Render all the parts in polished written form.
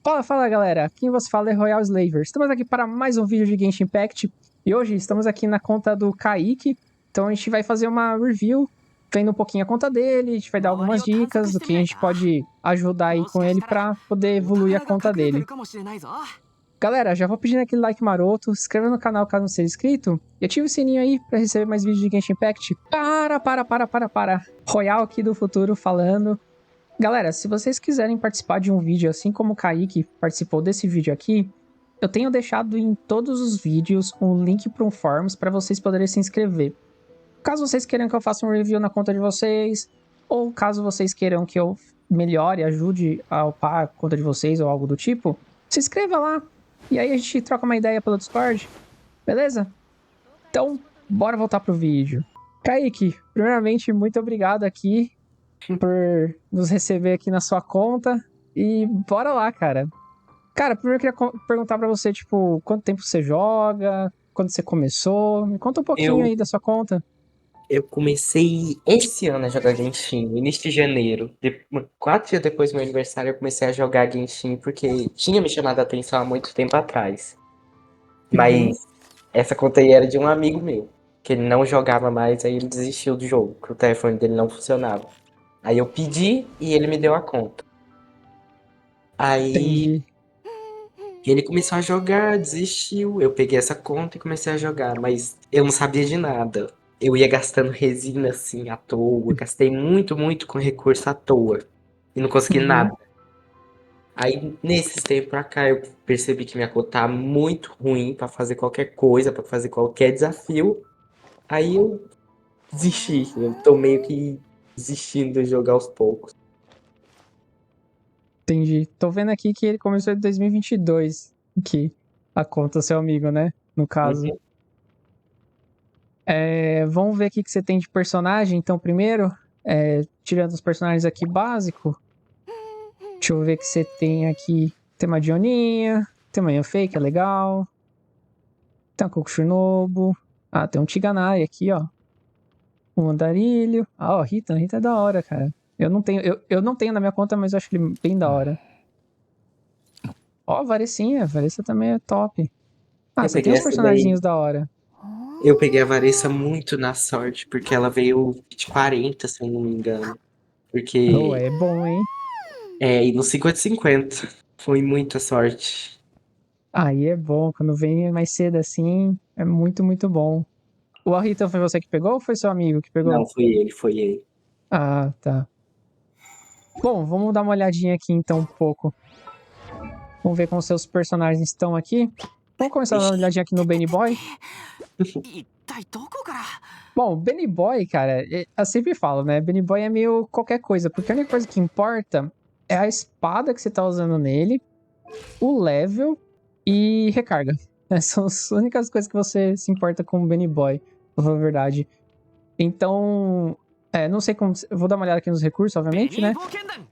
Fala galera, quem vos fala é Royal Slaver. Estamos aqui para mais um vídeo de Genshin Impact e hoje estamos aqui na conta do Kaique. Então a gente vai fazer uma review, vendo um pouquinho a conta dele, a gente vai dar algumas dicas do que a gente pode ajudar aí com ele para poder evoluir a conta dele. Galera, já vou pedindo aquele like maroto, se inscreva no canal caso não seja inscrito e ative o sininho aí para receber mais vídeos de Genshin Impact. Para! Royal aqui do futuro falando. Galera, se vocês quiserem participar de um vídeo assim como o Kaique participou desse vídeo aqui, eu tenho deixado em todos os vídeos um link para um Forms para vocês poderem se inscrever. Caso vocês queiram que eu faça um review na conta de vocês, ou caso vocês queiram que eu melhore, ajude a upar a conta de vocês ou algo do tipo, se inscreva lá e aí a gente troca uma ideia pelo Discord, beleza? Então, bora voltar pro vídeo. Kaique, primeiramente, muito obrigado aqui por nos receber aqui na sua conta. E bora lá, cara. Cara, primeiro eu queria perguntar pra você, tipo, quanto tempo você joga? Quando você começou? Me conta um pouquinho Eu, aí da sua conta. eu comecei esse ano a jogar Genshin, no início de janeiro. 4 dias depois do meu aniversário, eu comecei a jogar Genshin porque tinha me chamado a atenção há muito tempo atrás. Uhum. Mas essa conta aí era de um amigo meu, que ele não jogava mais, aí ele desistiu do jogo, que o telefone dele não funcionava. Aí eu pedi e ele me deu a conta. Aí Entendi. ele começou a jogar, desistiu. Eu peguei essa conta e comecei a jogar, mas eu não sabia de nada. Eu ia gastando resina assim à toa, gastei muito com recurso à toa e não consegui Uhum. nada. Aí nesses tempos pra cá eu percebi que minha conta tá muito ruim pra fazer qualquer coisa, pra fazer qualquer desafio. Aí eu desisti. Eu tô meio que desistindo de jogar aos poucos. Entendi. Tô vendo aqui que ele começou em 2022. Aqui. A conta, seu amigo, né? No caso. Uhum. Vamos ver aqui que você tem de personagem, então, primeiro. Tirando os personagens aqui básicos. Deixa eu ver que você tem aqui. Tem uma Dioninha. Tem uma Yanfei, que é legal. Tem um Kokushinobu. Ah, tem um Tiganai aqui, ó. Um Andarilho. Ah, ó, Rita. Rita é da hora, cara. Eu não tenho na minha conta, mas eu acho ele bem da hora. Ó, Varecinha. Varessa também é top. Ah, Eu você tem peguei uns essa daí. personagens da hora. Eu peguei a Vanessa muito na sorte, porque ela veio de 40, se eu não me engano. Oh, Porque é bom, hein? e no 50-50. Foi muita sorte. Aí é bom. Quando vem mais cedo assim, é muito bom. O Rita foi você que pegou ou foi seu amigo que pegou? Não, foi ele, foi ele. Ah, tá. Bom, vamos dar uma olhadinha aqui então um pouco. Vamos ver como seus personagens estão aqui. Vamos começar a dar uma Ixi. olhadinha aqui no Benny Boy. Bom, Benny Boy, cara, eu sempre falo, né? Benny Boy é meio qualquer coisa, porque a única coisa que importa é a espada que você tá usando nele, o level e recarga. São as únicas coisas que você se importa com o Benny Boy, pra falar a verdade. Então, não sei como. Eu vou dar uma olhada aqui nos recursos, obviamente, né?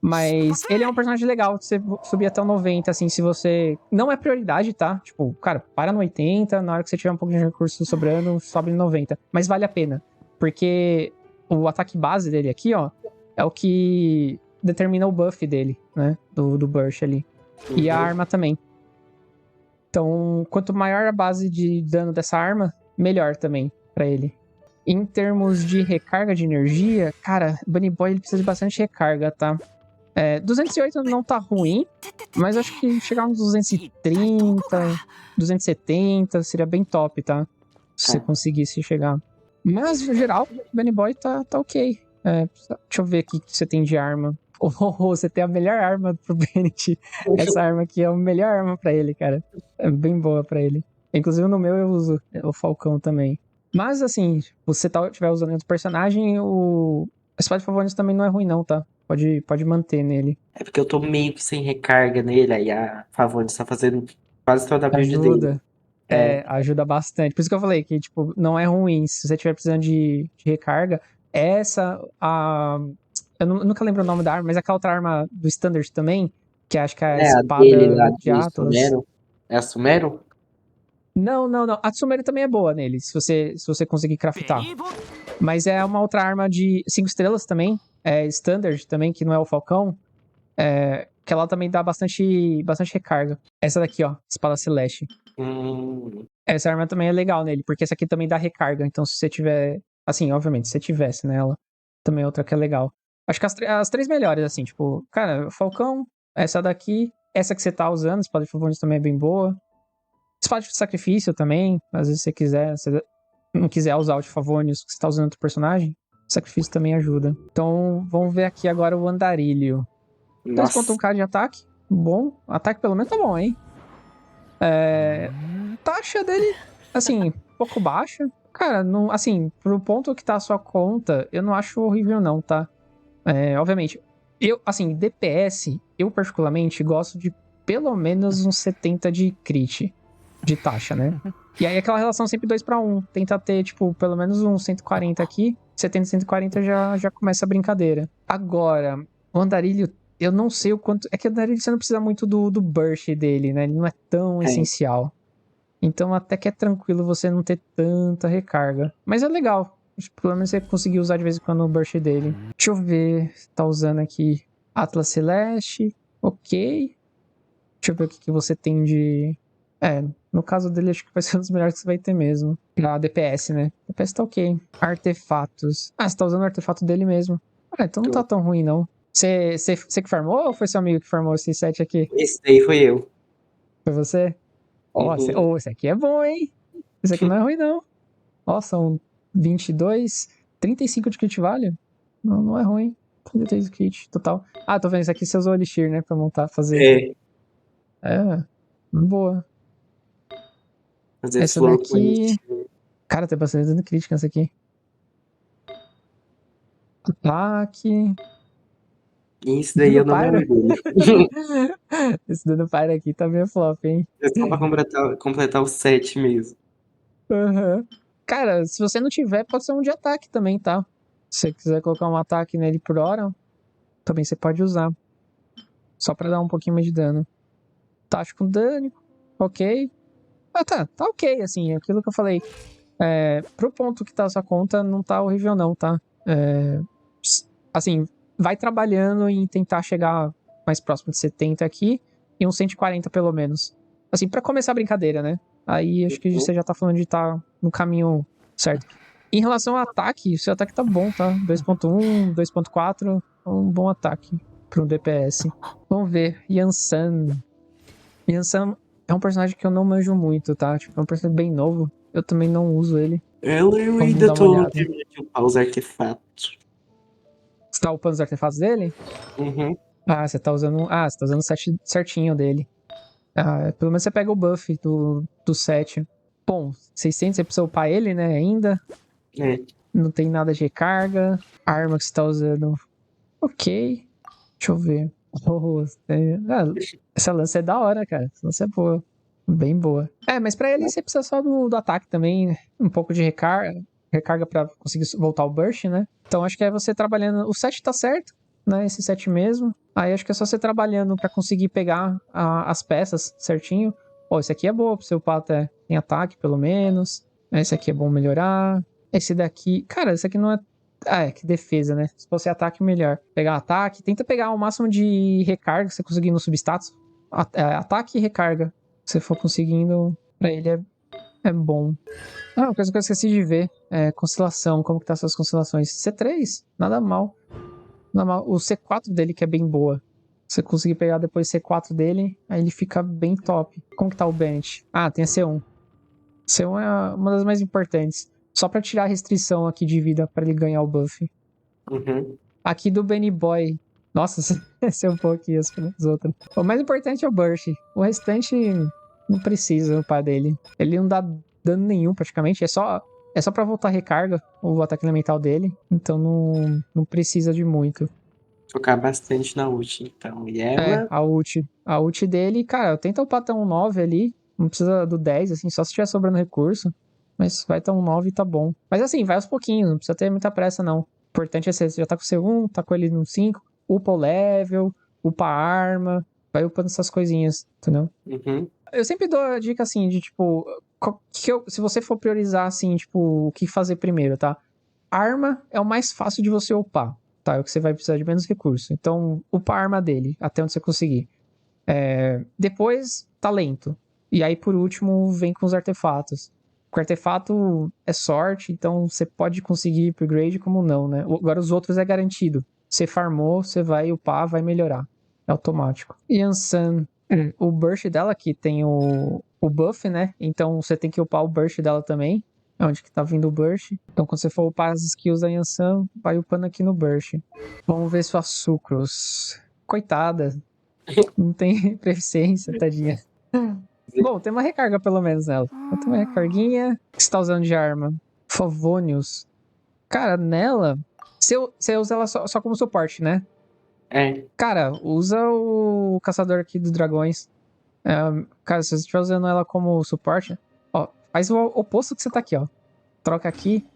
Mas ele é um personagem legal de você subir até o 90, assim, se você. Não é prioridade, tá? Tipo, cara, para no 80, na hora que você tiver um pouco de recurso sobrando, sobe no 90. Mas vale a pena. Porque o ataque base dele aqui, ó, é o que determina o buff dele, né? Do Burst ali. E a Uhum. arma também. Então, quanto maior a base de dano dessa arma, melhor também pra ele. Em termos de recarga de energia, cara, Bunny Boy ele precisa de bastante recarga, tá? 208 não tá ruim, mas acho que chegar uns 230, 270 seria bem top, tá? Se você É. conseguisse chegar. Mas, no geral, Bunny Boy tá ok. Deixa eu ver aqui o que você tem de arma. Você tem a melhor arma pro Bennett. Essa arma aqui é a melhor arma pra ele, cara. É bem boa pra ele. Inclusive no meu eu uso o Falcão também. Mas, assim, se você estiver usando outro personagem, a espada de favoritos também não é ruim, não, tá? Pode manter nele. É porque eu tô meio que sem recarga nele, aí a Favone está fazendo quase toda a build dele. Ajuda. É, Ajuda bastante. Por isso que eu falei que, tipo, não é ruim. Se você estiver precisando de recarga, essa, eu nunca lembro o nome da arma, mas aquela outra arma do Standard também, que acho que é a a dele lá espada de de Atlas. Sumero. É a Sumero? Não. A Tsumere também é boa nele, se você conseguir craftar. Mas é uma outra arma de 5 estrelas também, Standard também, que não é o Falcão, que ela também dá bastante recarga. Essa daqui, ó, Espada Celeste. Essa arma também é legal nele, porque essa aqui também dá recarga. Então, se você tiver. Assim, obviamente, se você tivesse nela, também é outra que é legal. Acho que as três melhores, assim, tipo, cara, Falcão, essa daqui, essa que você tá usando, Espada de Favores também é bem boa. Espada de Sacrifício também, às vezes se você quiser, se não quiser usar o de Favonius, que você tá usando outro personagem, Sacrifício também ajuda. Então, vamos ver aqui agora o Andarilho. 2.1k de ataque, bom. Ataque pelo menos tá bom, hein? Taxa dele, assim, pouco baixa. Cara, não, assim, pro ponto que tá a sua conta, eu não acho horrível não, tá? Obviamente, eu, assim, DPS, eu particularmente gosto de pelo menos uns 70 de crit, de taxa, né? E aí aquela relação sempre 2-1. Tenta ter, tipo, pelo menos uns 140 aqui. 70, 140 já começa a brincadeira. Agora, o Andarilho, eu não sei o quanto... É que o Andarilho você não precisa muito do burst dele, né? Ele não é tão essencial. Então até que é tranquilo você não ter tanta recarga. Mas é legal. Pelo menos você conseguir usar de vez em quando o burst dele. Deixa eu ver. Tá usando aqui Atlas Celeste. Ok. Deixa eu ver o que você tem de... no caso dele acho que vai ser um dos melhores que você vai ter mesmo. Pra DPS, né? DPS tá ok. Artefatos. Você tá usando o artefato dele mesmo. Então não tá tão ruim não. Você que farmou ou foi seu amigo que farmou esse set aqui? Esse daí foi eu. Foi você? Esse aqui é bom, hein? Esse aqui não é ruim, não. Ó, são 22, 35 de kit value. Não é ruim. 33 de kit total. Tô vendo. Isso aqui você usou o Elixir, né? Pra montar, fazer. Boa. Fazer Essa flor com daqui... Elixir. Cara, tem bastante dano crítico nessa aqui. Ataque. Isso daí eu não me Pyro. orgulho. Esse dano Pyro aqui tá meio flop, hein? É só pra completar o set mesmo. Uhum. Cara, se você não tiver, pode ser um de ataque também, tá? Se você quiser colocar um ataque nele por hora, também você pode usar. Só pra dar um pouquinho mais de dano. Taxa com dano, ok. Tá ok, assim, aquilo que eu falei. Pro ponto que tá a sua conta, não tá horrível não, tá? Assim, vai trabalhando em tentar chegar mais próximo de 70 aqui e uns 140 pelo menos. Assim, pra começar a brincadeira, né? Aí acho que você já tá falando de estar no caminho certo. Em relação ao ataque, o seu ataque tá bom, tá? 2.1, 2.4, um bom ataque pro DPS. Vamos ver, Yansan. Yansan é um personagem que eu não manjo muito, tá? Tipo, é um personagem bem novo. Eu também não uso ele. Eu Vamos ainda dar uma tô olhada. terminando de upar os artefatos. Você tá upando os artefatos dele? Uhum. Você tá usando o set certinho dele. Pelo menos você pega o buff do set. Bom, 600 você precisa upar ele, né, ainda. Não tem nada de recarga. A arma que você tá usando. Ok. Deixa eu ver. Essa lança é da hora, cara. Essa lança é boa. Bem boa. Mas pra ele você precisa só do ataque também. Um pouco de recarga. Recarga pra conseguir voltar o burst, né? Então acho que é você trabalhando. O set tá certo, né? Esse set mesmo. Aí acho que é só você trabalhando pra conseguir pegar as peças certinho. Esse aqui é boa pra você upar até em ataque, pelo menos. Esse aqui é bom melhorar. Esse daqui. Cara, esse aqui não é. Que defesa, né? Se fosse ataque, melhor. Pegar ataque. Tenta pegar o máximo de recarga que você conseguir no substatus. Ataque e recarga. Se você for conseguindo, pra ele é bom. Uma coisa que eu esqueci de ver. Constelação. Como que tá suas constelações? C3? Nada mal. Nada mal. O C4 dele que é bem boa. Se você conseguir pegar depois o C4 dele, aí ele fica bem top. Como que tá o Bennett? Tem a C1. C1 é uma das mais importantes. Só pra tirar a restrição aqui de vida pra ele ganhar o buff. Uhum. Aqui do Benny Boy. Nossa, esse é um pouco aqui as outras. O mais importante é o Burst. O restante não precisa upar dele. Ele não dá dano nenhum praticamente. É só pra voltar a recarga o ataque elemental dele. Então não precisa de muito. Focar bastante na ult, então. E ela. A ult dele, cara, tenta upar até um 9 ali. Não precisa do 10, assim, só se tiver sobrando recurso. Mas vai até um 9 e tá bom. Mas assim, vai aos pouquinhos, não precisa ter muita pressa, não. O importante é você já tá com o C1, tá com ele no 5, upa o level, upa a arma, vai upando essas coisinhas, entendeu? Uhum. Eu sempre dou a dica assim, de tipo, se você for priorizar assim, tipo, o que fazer primeiro, tá? Arma é o mais fácil de você upar, Tá, é o que você vai precisar de menos recurso. Então, upa a arma dele, até onde você conseguir. Depois, talento. E aí, por último, vem com os artefatos. O artefato é sorte, então você pode conseguir upgrade como não, né? Agora os outros é garantido. Você farmou, você vai upar, vai melhorar. É automático. Yansan, o burst dela aqui tem o buff, né? Então você tem que upar o burst dela também. Onde que tá vindo o burst. Então quando você for upar as skills da Yansan, vai upando aqui no burst. Vamos ver sua Sucrose. Coitada. Não tem proficiência, tadinha. Bom, tem uma recarga pelo menos nela. Tem uma recarguinha. O que você tá usando de arma? Favonius. Cara, nela... Você usa ela só como suporte, né? Cara, usa o caçador aqui dos dragões. Cara, se você estiver usando ela como suporte, ó, faz o oposto que você tá aqui, ó. Troca aqui,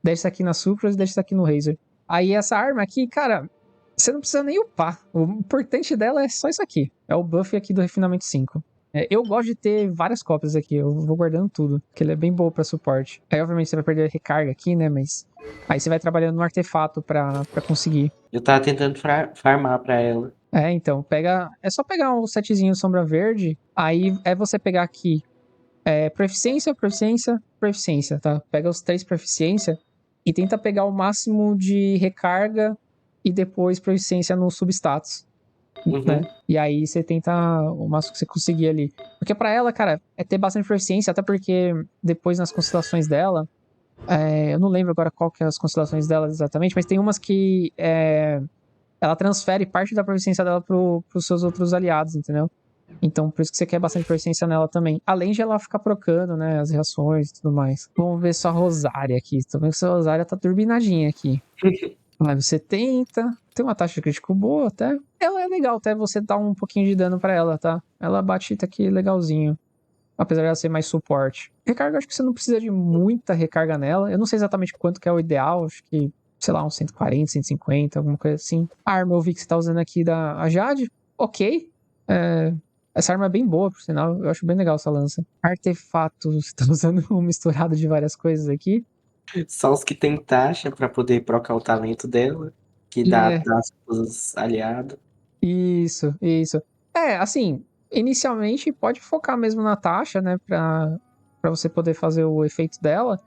deixa isso aqui na Sucrose e deixa isso aqui no Razor. Aí essa arma aqui, cara, você não precisa nem upar. O importante dela é só isso aqui. É o buff aqui do refinamento 5. Eu gosto de ter várias cópias aqui, eu vou guardando tudo, porque ele é bem bom pra suporte. Aí obviamente você vai perder a recarga aqui, né, mas... Aí você vai trabalhando no artefato pra conseguir. Eu tava tentando farmar pra ela. Então, é só pegar um setzinho sombra verde, aí é você pegar aqui proficiência, proficiência, proficiência, tá? Pega os 3 proficiência e tenta pegar o máximo de recarga e depois proficiência no substatus. Né? E aí você tenta o máximo que você conseguir ali. Porque pra ela, cara, é ter bastante proficiência, até porque depois nas constelações dela, eu não lembro agora qual que é as constelações dela exatamente, mas tem umas que ela transfere parte da proficiência dela pros seus outros aliados, entendeu? Então, por isso que você quer bastante proficiência nela também. Além de ela ficar procando, né, as reações e tudo mais. Vamos ver sua Rosária aqui. Tô vendo que sua Rosária tá turbinadinha aqui. Aí você tenta. Tem uma taxa de crítico boa até. Ela é legal até você dar um pouquinho de dano pra ela, tá? Ela bate aqui legalzinho. Apesar de ela ser mais suporte. Recarga, acho que você não precisa de muita recarga nela. Eu não sei exatamente quanto que é o ideal. Acho que, sei lá, uns 140, 150, alguma coisa assim. A arma eu vi que você tá usando aqui da Jade. Ok. Essa arma é bem boa, por sinal. Eu acho bem legal essa lança. Artefato, você tá usando um misturado de várias coisas aqui. Só os que tem taxa pra poder trocar o talento dela, que dá pros aliados. Isso. Assim, inicialmente pode focar mesmo na taxa, né, pra você poder fazer o efeito dela.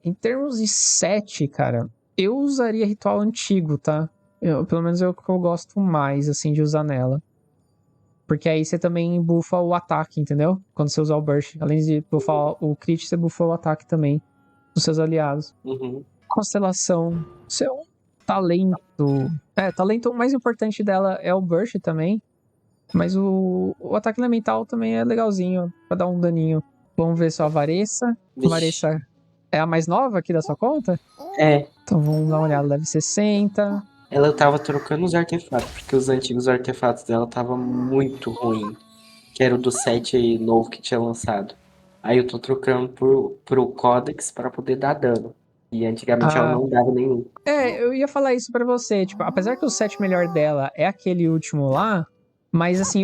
Em termos de set, cara, eu usaria ritual antigo, tá? Pelo menos é o que eu gosto mais, assim, de usar nela. Porque aí você também buffa o ataque, entendeu? Quando você usar o burst. Além de buffar o crit, você buffa o ataque também dos seus aliados. Constelação. Seu talento. Talento mais importante dela é o burst também. Mas o ataque elemental também é legalzinho, pra dar um daninho. Vamos ver só a Varessa. A Varessa é a mais nova aqui da sua conta? Então vamos dar uma olhada. Leve 60. Ela tava trocando os artefatos, porque os antigos artefatos dela tava muito ruim. Que era o do 7 aí, novo que tinha lançado. Aí eu tô trocando pro Codex pra poder dar dano. E antigamente ela não dava nenhum. Eu ia falar isso pra você. Tipo, apesar que o set melhor dela é aquele último lá, mas assim,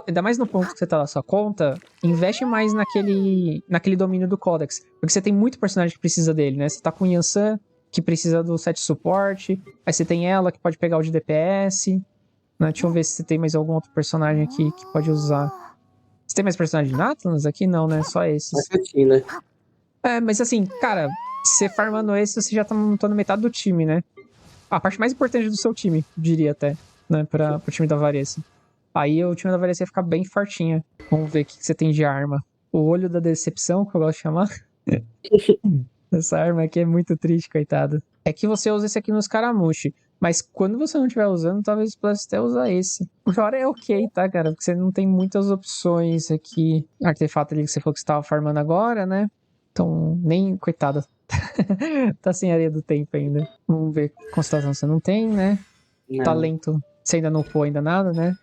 ainda mais no ponto que você tá na sua conta, investe mais naquele domínio do Codex. Porque você tem muito personagem que precisa dele, né? Você tá com o Yansan, que precisa do set suporte. Aí você tem ela, que pode pegar o de DPS. Né? Deixa eu ver se você tem mais algum outro personagem aqui que pode usar. Você tem mais personagem de Nathanos aqui? Não, né? Só esses. Mas assim, cara, você farmando esse, você já tá montando metade do time, né? A parte mais importante do seu time, diria até, né? Pro time da Varessa. Aí o time da Varessa ia ficar bem fortinha. Vamos ver o que você tem de arma. O olho da decepção, que eu gosto de chamar. Essa arma aqui é muito triste, coitada. É que você usa esse aqui no Scaramucci. Mas quando você não estiver usando, talvez você possa até usar esse. Por hora é ok, tá, cara? Porque você não tem muitas opções aqui. Artefato ali que você falou que você tava farmando agora, né? Então, nem... Coitada. Tá sem areia do tempo ainda. Vamos ver. Constelação você não tem, né? Não. Talento. Você ainda não upou ainda nada, né?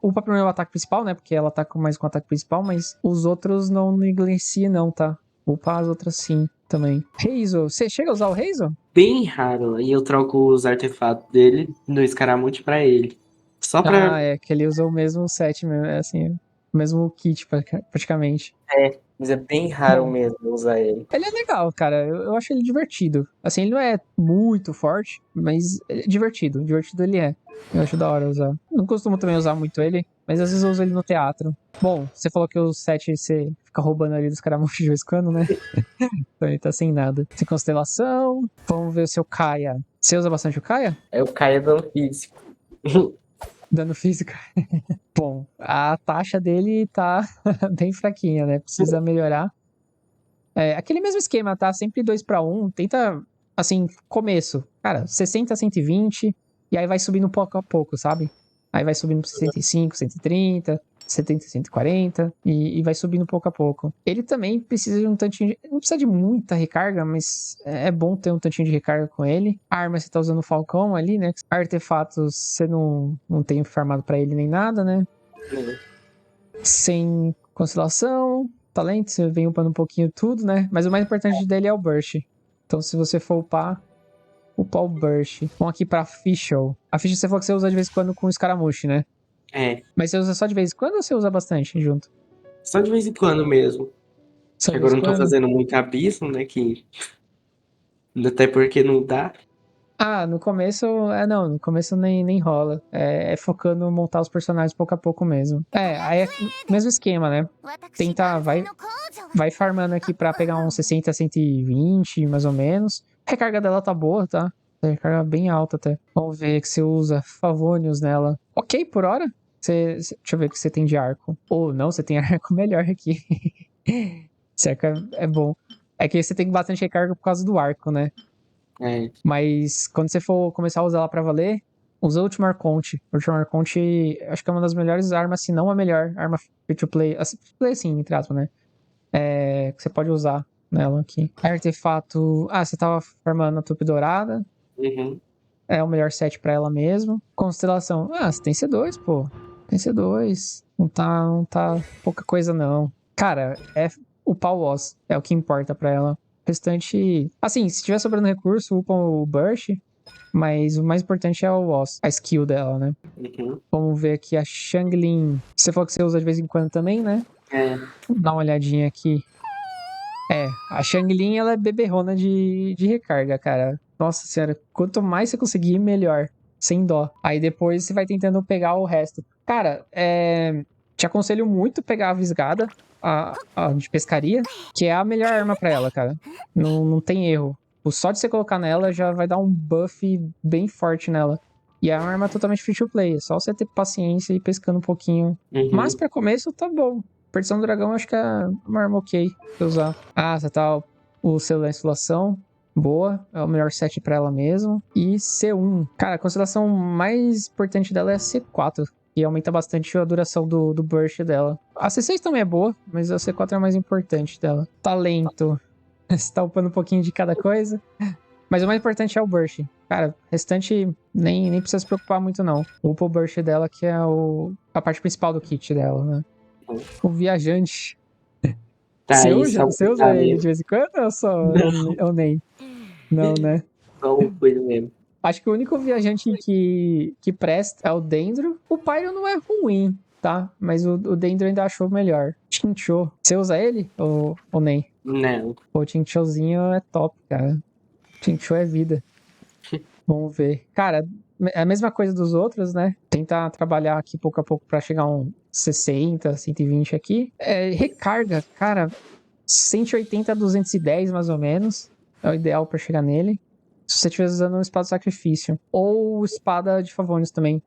Upa primeiro o ataque principal, né? Porque ela tá mais com o ataque principal, mas os outros não negligencia, não, tá? Upa as outras sim, também. Hazel. Você chega a usar o Hazel? Bem raro. E eu troco os artefatos dele no Scaramucci pra ele. Só pra... Que ele usa o mesmo set, assim, o mesmo kit, praticamente. Mas é bem raro Bom, mesmo usar ele. ele é legal, cara. Eu acho ele divertido. Assim, ele não é muito forte, mas é divertido. Divertido ele é. Eu acho da hora usar. Não costumo também usar muito ele, mas às vezes eu uso ele no teatro. Bom, você falou que o 7 você fica roubando ali dos caramujos de vez em quando, né? Então ele tá sem nada. Sem constelação. Vamos ver o seu Kaia. Você usa bastante o Kaia? É o Caia dano físico. Dano físico. Bom, a taxa dele tá bem fraquinha, né? Precisa melhorar. É, aquele mesmo esquema, tá? Sempre 2 para 1. Tenta, assim, começo. Cara, 60 a 120. E aí vai subindo pouco a pouco, sabe? Aí vai subindo pra 65, 130, 70, 140. E vai subindo pouco a pouco. Ele também precisa de um tantinho de... Não precisa de muita recarga, mas é bom ter um tantinho de recarga com ele. A arma você tá usando o Falcão ali, né? Artefatos você não tem farmado pra ele nem nada, né? Sem constelação, talento, você vem upando um pouquinho tudo, né? Mas o mais importante dele é o Burst. Então, se você for upar o Burst. Vamos aqui pra Fischl. A Fischl você falou que você usa de vez em quando com o Scaramouche, né? É, Mas você usa só de vez em quando ou você usa bastante junto? só de vez em quando mesmo. Só Que de vez agora em eu não tô quando? fazendo muito abismo, né? Que até porque não dá. Ah, no começo. Não, no começo nem rola. É focando em montar os personagens pouco a pouco mesmo. Aí é o mesmo esquema, né? Tenta, vai farmando aqui pra pegar uns 60, 120, mais ou menos. A recarga dela tá boa, tá? A recarga bem alta até. Vamos ver que você usa Favonius nela. Ok, por hora. Deixa eu ver o que você tem de arco. Ou não, você tem arco melhor aqui. Esse arco é bom. É que você tem bastante recarga por causa do arco, né? É. Mas quando você for começar a usar ela pra valer, usa o Último Arconte. O Último Arconte acho que é uma das melhores armas, se não a melhor arma free to play. Free to play assim, entre aspas, né? Que você pode usar nela aqui. Artefato. Ah, você tava farmando a Tupi Dourada. Uhum. É o melhor set pra ela mesmo. Constelação. Ah, você tem C2, pô. Tem C2. Não tá pouca coisa, não. Cara, o pau Oz é o que importa pra ela. O restante. Assim, se tiver sobrando recurso, upa o Burst. Mas o mais importante é o Oz, a skill dela, né? Uhum. Vamos ver aqui a Xiangling. Você falou que você usa de vez em quando também, né? É. Vamos dar uma olhadinha aqui. A Xiangling, ela é beberrona de recarga, cara. Nossa senhora, quanto mais você conseguir, melhor. Sem dó. Aí depois você vai tentando pegar o resto. Cara, te aconselho muito pegar a Visgada, a de pescaria, que é a melhor arma pra ela, cara. Não tem erro. Só de você colocar nela já vai dar um buff bem forte nela. E é uma arma totalmente free to play. É só você ter paciência e ir pescando um pouquinho. Mas Uhum. pra começo tá bom. Perdição do Dragão acho que é uma arma ok pra usar. Ah, você tá o selo da insolação. Boa, é o melhor set pra ela mesmo. E C1. Cara, a constelação mais importante dela é a C4. E aumenta bastante a duração do burst dela. A C6 também é boa, mas a C4 é a mais importante dela. Talento. Você tá upando um pouquinho de cada coisa. Mas o mais importante é o burst. Cara, o restante nem precisa se preocupar muito, não. Upa o burst dela, que é a parte principal do kit dela, né? O viajante. Tá aí, só Você usa tá ele mesmo. de vez em quando ou só Não, ou nem? Não, né? só uma coisa mesmo. Acho que o único viajante que presta é o Dendro. O Pyro não é ruim, tá? Mas o Dendro ainda achou melhor. Chinchou. Você usa ele ou nem? Não. O Chinchouzinho é top, cara. Chinchou é vida. Vamos ver. Cara, é a mesma coisa dos outros, né? Tentar trabalhar aqui pouco a pouco pra chegar a um 60, 120 aqui. Recarga, cara, 180 a 210 mais ou menos. É o ideal pra chegar nele. Se você estiver usando um espada de sacrifício. Ou espada de Favonius também.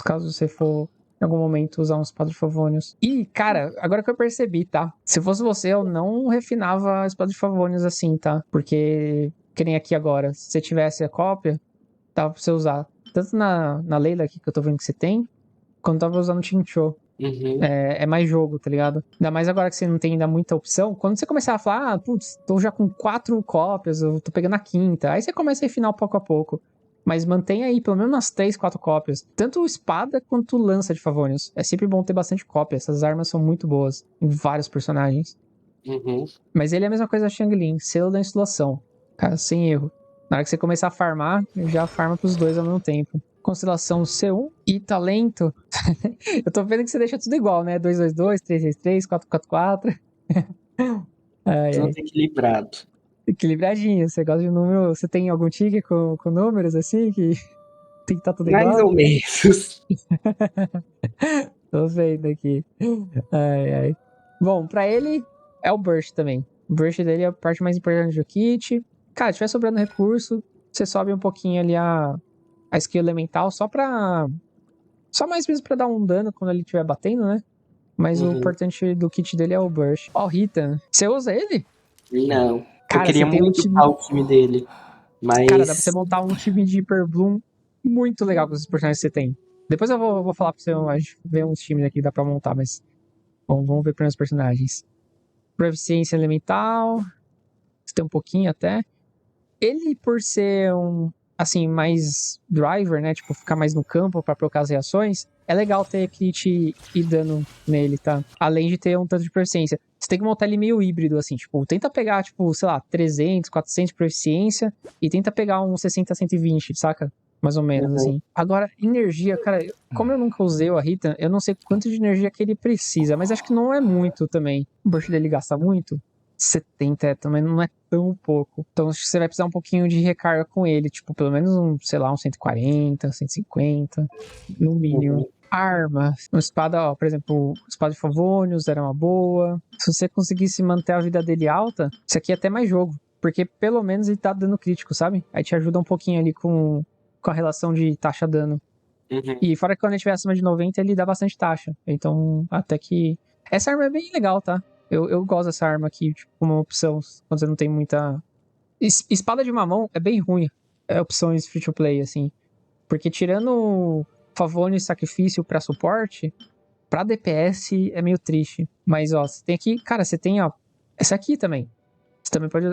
Caso você for em algum momento usar um espada de Favonius. E, cara, agora que eu percebi, tá? Se fosse você, eu não refinava a espada de Favonius assim, tá? Porque, que nem aqui agora, se você tivesse a cópia, dava pra você usar. Tanto na Leila aqui, que eu tô vendo que você tem, quanto tava usando o Chinchou. Uhum. É mais jogo, tá ligado? Ainda mais agora que você não tem ainda muita opção. Quando você começar a falar, putz, tô já com 4 cópias, eu tô pegando a quinta. Aí você começa a refinar pouco a pouco. Mas mantenha aí pelo menos umas 3, 4 cópias. Tanto espada quanto lança de Favonius. É sempre bom ter bastante cópia. Essas armas são muito boas em vários personagens. Uhum. Mas ele é a mesma coisa da Xiangling, selo da insolação. Cara, sem erro. Na hora que você começar a farmar, já farma pros dois ao mesmo tempo. Constelação C1 e talento. Eu tô vendo que você deixa tudo igual, né? 222, 333, 444. Ai, Tudo ai. equilibrado. Equilibradinho. Você gosta de número. Você tem algum tique com números assim? Que tem que estar tudo Mais igual? ou menos. Tô vendo aqui. Ai, ai. Bom, pra ele é o burst também. O burst dele é a parte mais importante do kit. Cara, se tiver sobrando recurso, você sobe um pouquinho ali a skill elemental só pra. Só mais mesmo pra dar um dano quando ele estiver batendo, né? Mas o Uhum. importante do kit dele é o burst. Ó, o Ritan. Você usa ele? Não. Eu Cara, você queria tem um muito time. upar o time dele. Cara, dá pra você Mas. montar um time de Hyper Bloom muito legal com os personagens que você tem. Depois eu vou falar pra você, a gente vê uns times aqui que dá pra montar, mas. Bom, vamos ver primeiro os personagens. Proficiência elemental. Você tem um pouquinho até. Ele, por ser um, assim, mais driver, né? Tipo, ficar mais no campo pra provocar as reações, é legal ter kit e dano nele, tá? Além de ter um tanto de proficiência. Você tem que montar ele meio híbrido, assim, tipo, tenta pegar, tipo, sei lá, 300, 400 de proficiência e tenta pegar um 60, 120, saca? Mais ou menos, Uhum. assim. Agora, energia, cara, como eu nunca usei o Arritan, eu não sei quanto de energia que ele precisa, mas acho que não é muito também. O burst dele gasta muito. 70 também não é tão pouco. Então acho que você vai precisar um pouquinho de recarga com ele, tipo, pelo menos um, sei lá, um 140, 150, no mínimo. Uhum. Arma, uma espada, ó, por exemplo, espada de Favonius era uma boa. Se você conseguisse manter a vida dele alta, isso aqui é até mais jogo, porque pelo menos ele tá dando crítico, sabe? Aí te ajuda um pouquinho ali com a relação de taxa-dano. Uhum. E fora que quando ele estiver acima de 90, ele dá bastante taxa. Então, até que. Essa arma é bem legal, tá? Eu gosto dessa arma aqui, tipo, como uma opção, quando você não tem muita. Espada de mamão é bem ruim. É opções free to play, assim. Porque tirando Favone e sacrifício pra suporte, pra DPS é meio triste. Mas, ó, você tem aqui. Cara, você tem, ó. Essa aqui também. Você também pode.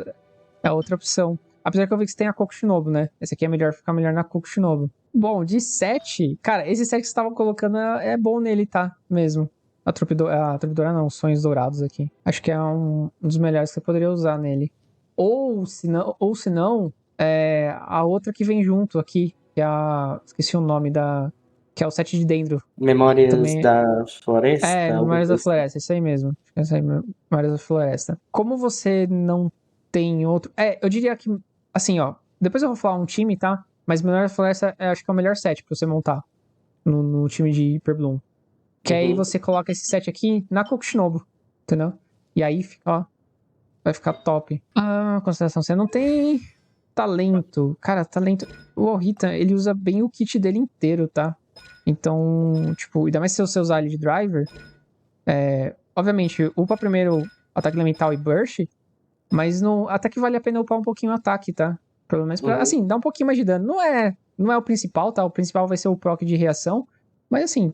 É outra opção. Apesar que eu vi que você tem a Kokushinobu, né? Esse aqui é melhor ficar melhor na Kokushinobu. Bom, de 7. Cara, esse 7 que você tava colocando é bom nele, tá? Mesmo. A Trupidora não, Sonhos Dourados aqui. Acho que é um dos melhores que você poderia usar nele. Ou se não, a outra que vem junto aqui, que é a. Esqueci o nome da. Que é o 7 de Dendro. Memórias Também. da Floresta, alguma Memórias da coisa assim. Floresta, isso aí mesmo. Essa aí, Memórias da Floresta. Como você não tem outro. Eu diria que, assim, ó. Depois eu vou falar um time, tá? Mas Memórias da Floresta acho que é o melhor set pra você montar no time de Hyper Bloom. Que aí Uhum. você coloca esse set aqui na Kokushinobu, entendeu? E aí, ó, vai ficar top. Consideração, você não tem talento. Cara, talento. O Ohita, ele usa bem o kit dele inteiro, tá? Então, tipo, ainda mais se você usar ele de driver. Obviamente, upa primeiro ataque elemental e burst, mas até que vale a pena upar um pouquinho o ataque, tá? Pelo menos pra, Uhum. assim, dar um pouquinho mais de dano. Não é o principal, tá? O principal vai ser o proc de reação, mas assim,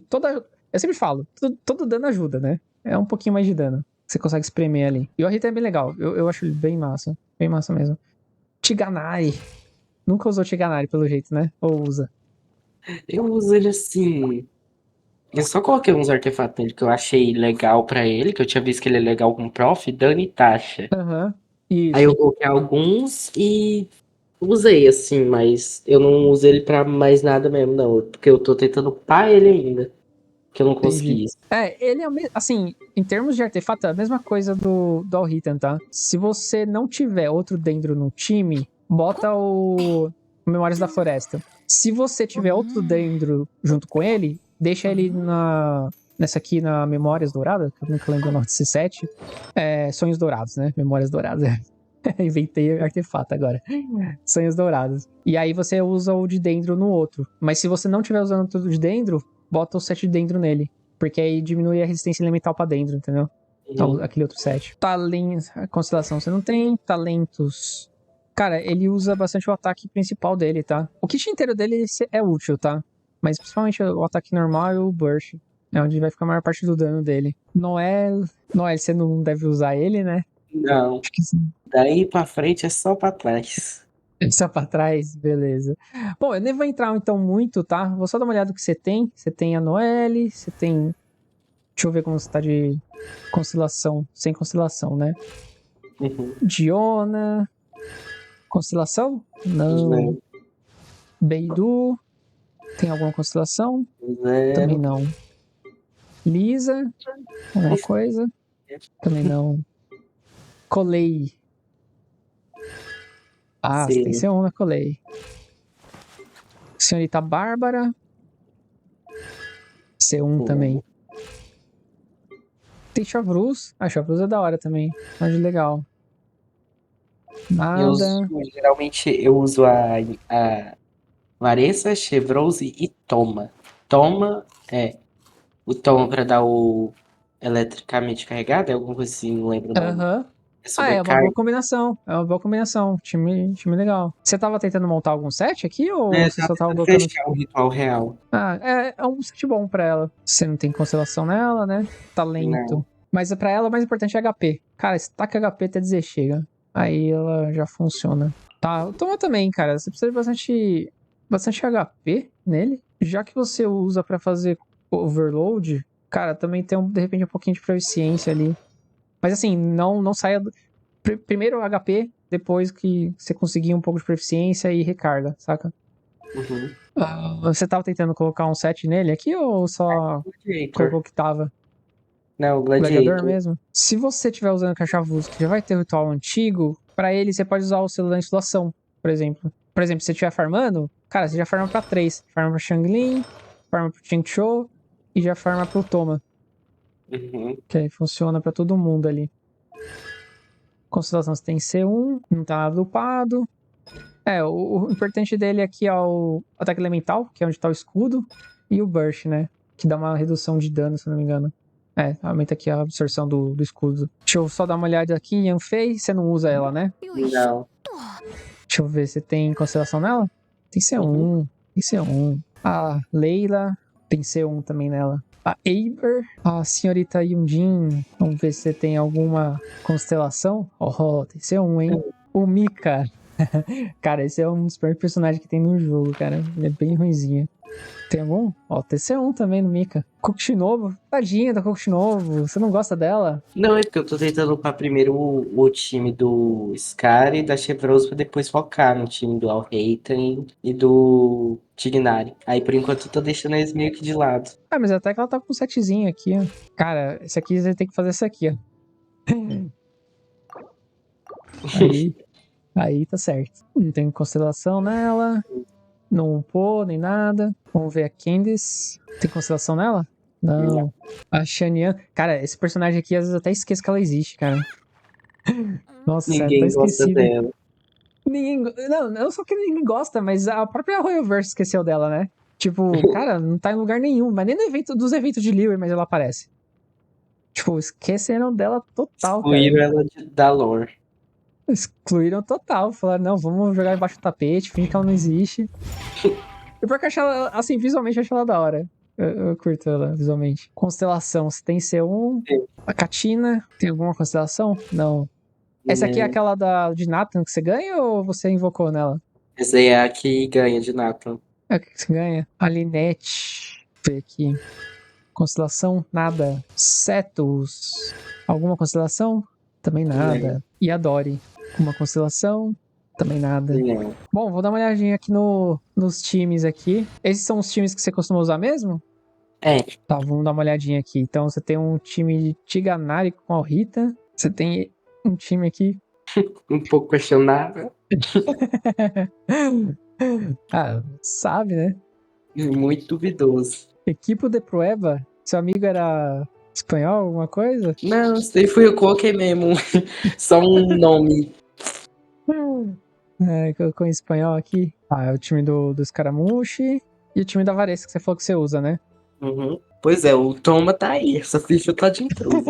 eu sempre falo, todo dano ajuda, né? É um pouquinho mais de dano que você consegue espremer ali. E o Rita é bem legal, eu acho ele bem massa mesmo. Tiganari, nunca usou Tiganari pelo jeito, né? Ou usa? Eu uso ele assim. Eu só coloquei uns artefatos nele que eu achei legal pra ele, que eu tinha visto que ele é legal com prof, dano e taxa. Aham, Aí eu isso, coloquei alguns e usei assim, mas eu não usei ele pra mais nada mesmo, não. Porque eu tô tentando upar ele ainda, que eu não entendi. consegui. Ele é o mesmo, assim, em termos de artefato, é a mesma coisa do Alhitan, tá? Se você não tiver outro Dendro no time, bota o Memórias da Floresta. Se você tiver outro Dendro junto com ele, deixa ele nessa aqui na Memórias Douradas, que eu nunca lembro o nome desse set. Sonhos Dourados, né? Memórias Douradas. Inventei artefato agora. Sonhos Dourados. E aí você usa o de Dendro no outro. Mas se você não estiver usando tudo de Dendro, bota o set de Dendro nele. Porque aí diminui a resistência elemental pra dentro, entendeu? Então, Uhum. aquele outro set. Talentos. Constelação você não tem. Talentos. Cara, ele usa bastante o ataque principal dele, tá? O kit inteiro dele é útil, tá? Mas principalmente o ataque normal e o burst. É onde vai ficar a maior parte do dano dele. Noel, você não deve usar ele, né? Não, Acho que sim. daí pra frente é só pra trás. Só pra trás, beleza. Bom, eu nem vou entrar então muito, tá? Vou só dar uma olhada no que você tem. Você tem a Noelle, você tem. Deixa eu ver como você tá de constelação. Sem constelação, né? Uhum. Diona. Constelação? Não. Zero, Beidou. Tem alguma constelação? Também zero. não. Lisa. Alguma coisa? Também não. Colei. Ah, você tem Sim. C1 na Colei. Senhorita Bárbara. C1 também. Tem Chavruz. Ah, Chavruz é da hora também. Mas legal. Nada. Geralmente eu uso a Varessa, Chevrose e Toma. Toma é o Toma para dar o eletricamente carregado, é alguma coisa assim, não lembro o nome. Aham. É Ah, é uma boa sobrecarga. combinação. É uma boa combinação. Time legal. Você tava tentando montar algum set aqui ou É, você tá só tava tentando colocando. fechar o ritual real. Ah, é um set bom pra ela. Você não tem constelação nela, né? Talento. Não. Mas pra ela o mais importante é HP. Cara, stack HP até dizer chega. Aí ela já funciona. Tá, toma também, cara. Você precisa de bastante HP nele. Já que você usa pra fazer overload, cara, também tem de repente um pouquinho de proficiência ali. Mas assim, não saia. Primeiro HP, depois que você conseguir um pouco de proficiência e recarga, saca? Uhum. Você tava tentando colocar um set nele aqui ou só Gladiator. colocou o que tava? Não, Gladiador Gladiator. mesmo? Se você estiver usando Cachavuz, que já vai ter o ritual antigo, pra ele você pode usar o selo da insolação, por exemplo. Por exemplo, se você estiver farmando, cara, você já farma pra 3. Farma pra Xianglin, farma pro Chingchou e já farma pro Toma. Uhum. Que aí funciona pra todo mundo ali. Constelação você tem C1, não tá nada upado. O importante dele aqui é o ataque elemental, que é onde tá o escudo, e o burst, né? Que dá uma redução de dano, se não me engano. Aumenta aqui a absorção do escudo. Deixa eu só dar uma olhada aqui em Yanfei. Você não usa ela, né? Não. Deixa eu ver se tem constelação nela. Tem C1. Tem C1. A Leila tem C1 também nela. A Eber, a senhorita Yundin. Vamos ver se tem alguma constelação. Oh, tem C1, hein? O Mika. Cara, esse é um dos piores personagens que tem no jogo, cara. Ele é bem ruinzinho. Tem algum? Ó, TC1 também no Mika. Novo. Tadinha da Novo. Você não gosta dela? Não, é porque eu tô tentando upar primeiro o time do Scar e da Chevrolet pra depois focar no time do Alhaiten e do Tignari. Aí por enquanto eu tô deixando eles meio que de lado. Ah, mas até que ela tá com um setzinho aqui, ó. Cara, esse aqui você tem que fazer esse aqui, ó. Aí tá certo. Não tem constelação nela. Não upou, nem nada. Vamos ver a Candice. Tem constelação nela? Não. A Shanian. Cara, esse personagem aqui, às vezes eu até esqueço que ela existe, cara. Nossa, sério, tá Ninguém gosta esquecido. dela. Não só que ninguém gosta, mas a própria Royalverse esqueceu dela, né? Tipo, cara, não tá em lugar nenhum. Mas nem no evento, dos eventos de Liyue, mas ela aparece. Tipo, esqueceram dela total, cara. Excluíram ela da lore. Excluíram total. Falaram, não, vamos jogar embaixo do tapete, fingir que ela não existe. E porque eu acho ela, assim, visualmente eu acho ela da hora. Eu curto ela visualmente. Constelação, você tem C1. Sim. A Katina, tem alguma constelação? Não. Essa aqui é Né? aquela de Nathan que você ganha ou você invocou nela? Essa aí é a que ganha de Nathan. É o que você ganha? A Linette. Deixa eu ver aqui. Constelação? Nada. Cetus. Alguma constelação? Também nada. E a Dory. Uma constelação? Também nada. Não. Bom, vou dar uma olhadinha aqui nos times aqui. Esses são os times que você costuma usar mesmo? É, Tá, vamos dar uma olhadinha aqui. Então você tem um time de Tiganari com a Rita. Você tem um time aqui. um pouco questionável. Sabe, né? Muito duvidoso. Equipo de Prueba. Seu amigo era espanhol, alguma coisa? Não, isso daí fui eu que coloquei mesmo. Só um nome. Colocou em espanhol aqui. É o time do Scaramucci e o time da Varese, que você falou que você usa, né? Uhum. Pois é, o Toma tá aí. Essa ficha tá de intruso.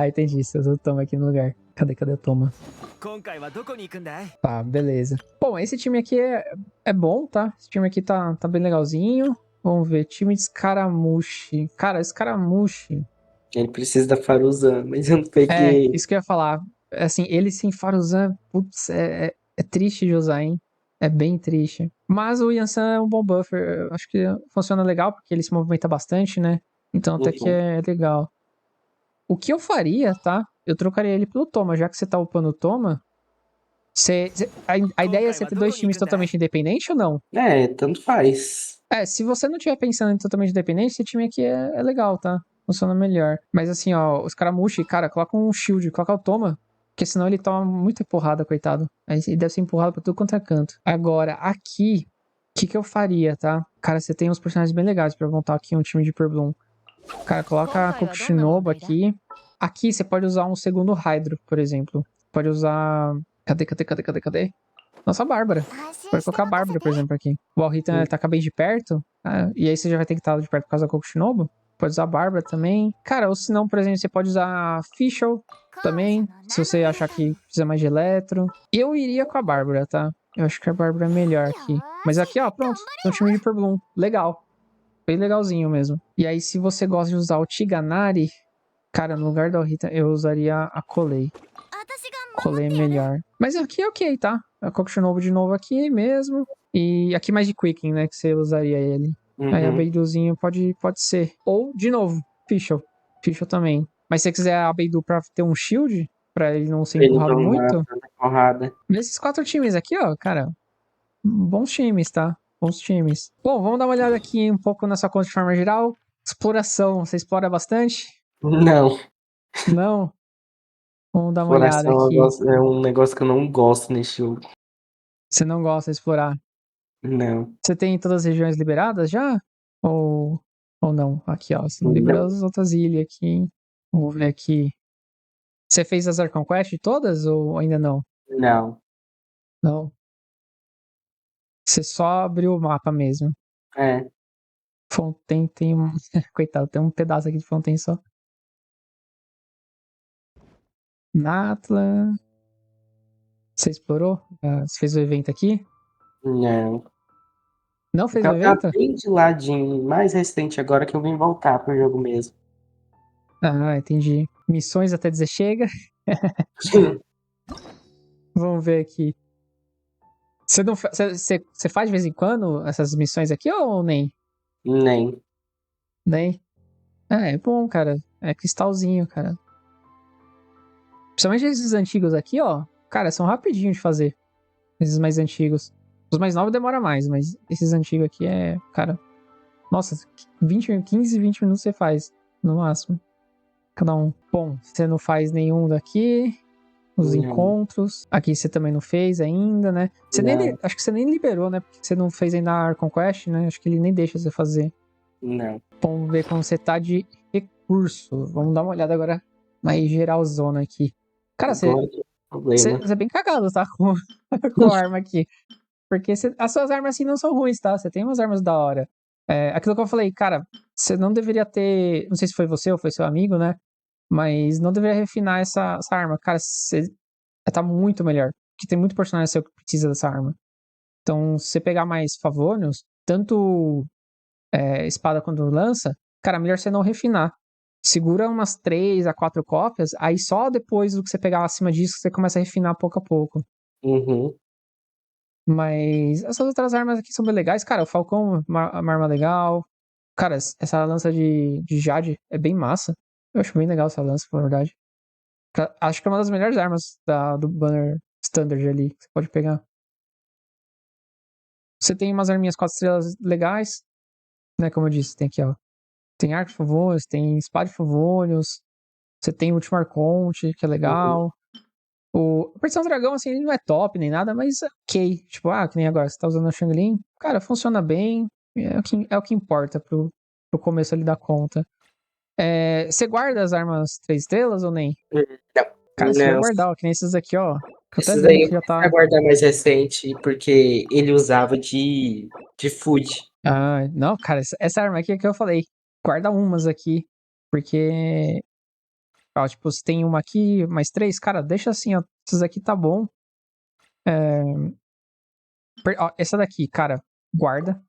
Entendi. Você usou o Toma aqui no lugar. Cadê o Toma? Tá, beleza. Bom, esse time aqui é bom, tá? Esse time aqui tá bem legalzinho. Vamos ver, time de Scaramucci. Cara, Scaramucci. Ele precisa da Faruzan, mas eu não peguei. Isso que eu ia falar. Assim, ele sem Faruzan, putz, é triste de usar, hein? É bem triste. Mas o Yansan é um bom buffer. Eu acho que funciona legal, porque ele se movimenta bastante, né? Então até que é legal. O que eu faria, tá? Eu trocaria ele pelo Toma. Já que você tá upando o Toma, a ideia é você ter dois times totalmente independentes ou não? É, tanto faz. Se você não estiver pensando em totalmente independente, esse time aqui é legal, tá? Funciona melhor. Mas assim, ó, os Scaramucci, cara, coloca um shield, coloca o Toma. Porque senão ele toma muita porrada, coitado. Aí ele deve ser empurrado pra tudo quanto é canto. Agora, aqui, o que eu faria, tá? Cara, você tem uns personagens bem legais pra montar aqui um time de Hyper Bloom. Cara, coloca a Kokushinobu aqui. Aqui você pode usar um segundo Hydro, por exemplo. Pode usar... Cadê? Nossa, a Bárbara. Pode colocar a Bárbara, por exemplo, aqui. O Alhitan taca bem de perto. E aí você já vai ter que estar de perto por causa da Kokushinobu. Pode usar a Bárbara também. Cara, ou se não, por exemplo, você pode usar a Fischl também. Se você achar que precisa mais de Eletro. Eu iria com a Bárbara, tá? Eu acho que a Bárbara é melhor aqui. Mas aqui, ó, pronto. Tem um time de Hyper Bloom. Legal. Bem legalzinho mesmo. E aí, se você gosta de usar o Tiganari, cara, no lugar da Alhitan, eu usaria a Colei. Colei é melhor. Mas aqui é ok, tá? A Kokushinobu de novo aqui mesmo. E aqui mais de Quicken, né? Que você usaria ele. Aí a Beiduzinho pode ser. Ou, de novo, Fischl. Fischl também. Mas se você quiser a Beidou pra ter um shield, pra ele não ser empurrado muito. Porrada. Nesses 4 times aqui, ó, cara. Bons times, tá? Bons times. Bom, vamos dar uma olhada aqui um pouco nessa conta de forma geral. Exploração. Você explora bastante? Não. Não? Vamos dar uma olhada Exploração aqui. é um negócio que eu não gosto nesse jogo. Você não gosta de explorar? Não. Você tem todas as regiões liberadas já? Ou não? Aqui, ó. Você não liberou Não. as outras ilhas aqui, hein? Vamos ver aqui. Você fez as Archon Quest todas ou ainda não? Não. Não. Você só abriu o mapa mesmo. É. Fontaine tem um. Coitado, tem um pedaço aqui de Fontaine só. Natla. Você explorou? Você fez o evento aqui? Não. Não fez o Então tá evento? bem de ladinho, mais recente agora que eu vim voltar pro jogo mesmo. Ah, entendi. Missões até dizer chega. Vamos ver aqui. Você não você faz de vez em quando essas missões aqui ou nem? Nem. Nem? É bom, cara. É cristalzinho, cara. Principalmente esses antigos aqui, ó. Cara, são rapidinho de fazer. Esses mais antigos. Os mais novos demora mais, mas esses antigos aqui cara. Nossa, 15, 20 minutos você faz. No máximo. Cada um. Bom, você não faz nenhum daqui. Os encontros. Aqui você também não fez ainda, né? Acho que você nem liberou, né? Porque você não fez ainda a Archon Quest, né? Acho que ele nem deixa você fazer. Não. Vamos ver como você tá de recurso. Vamos dar uma olhada agora mais geralzona aqui. Cara, você é bem cagado, tá? Com a arma aqui. Porque as suas armas assim não são ruins, tá? Você tem umas armas da hora. Aquilo que eu falei, cara, você não deveria ter. Não sei se foi você ou foi seu amigo, né? Mas não deveria refinar essa arma. Cara, você tá muito melhor. Porque tem muito personagem seu que precisa dessa arma. Então, se você pegar mais Favonius, tanto espada quanto lança, cara, melhor você não refinar. Segura umas 3 a 4 cópias, aí só depois do que você pegar acima disso, você começa a refinar pouco a pouco. Mas essas outras armas aqui são bem legais. Cara, o Falcão é uma arma legal. Cara, essa lança de Jade é bem massa. Eu acho bem legal essa lança, na verdade. Acho que é uma das melhores armas do banner standard ali que você pode pegar. Você tem umas arminhas 4 estrelas legais, né? Como eu disse, tem aqui, ó. Tem Arco de Favonius, tem Espada de Favonius. Você tem o Último Arconte, que é legal. A Perdição do Dragão, assim, ele não é top nem nada, mas ok. Tipo, que nem agora, você tá usando a Shang-Lin. Cara, funciona bem. É o que importa pro começo ali da conta. Você guarda as armas 3 estrelas ou nem? Não. Cara, você vai guardar, ó, que nem esses aqui, ó. Que eu até Esses vi aí eu que já comecei tá. a guardar mais recente, porque ele usava de food. Não, cara, essa arma aqui é que eu falei. Guarda umas aqui. Porque. Ó, tipo, se tem uma aqui, mais 3, cara, deixa assim, ó. Essas aqui tá bom. Ó, essa daqui, cara, guarda.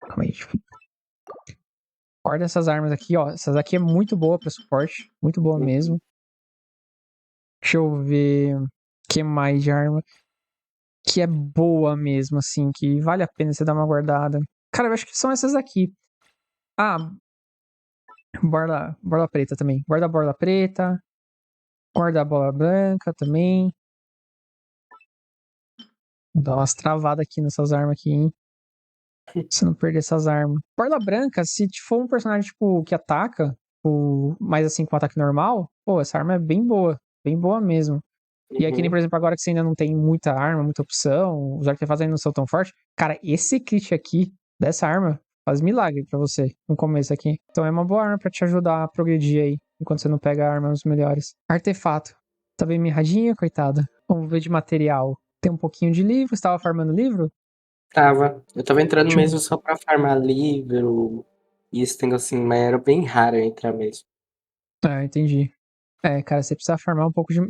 Calma aí, tipo. Guarda essas armas aqui, ó. Essas aqui é muito boa pra suporte. Muito boa mesmo. Deixa eu ver. O que mais de arma? Que é boa mesmo, assim. Que vale a pena você dar uma guardada. Cara, eu acho que são essas aqui. Borla preta também. Guarda a borla preta. Guarda a bola branca também. Vou dar umas travadas aqui nessas armas aqui, hein? Se não perder essas armas. Borla branca, se for um personagem, tipo, que ataca, mais assim, com ataque normal, pô, essa arma é bem boa. bem boa mesmo. E aí, que nem, por exemplo, agora que você ainda não tem muita arma, muita opção, os artefatos ainda não são tão fortes, cara, esse kit aqui, dessa arma, faz milagre pra você no começo aqui. Então é uma boa arma pra te ajudar a progredir aí, enquanto você não pega armas melhores. Artefato. Tá bem mirradinho, coitado. Vamos ver de material. Tem um pouquinho de livro, você tava farmando livro? Tava. Eu tava entrando Deixa eu- mesmo só pra farmar livro e esse negócio assim, mas era bem raro eu entrar mesmo. Ah, entendi. É, cara, você precisa farmar um pouco de.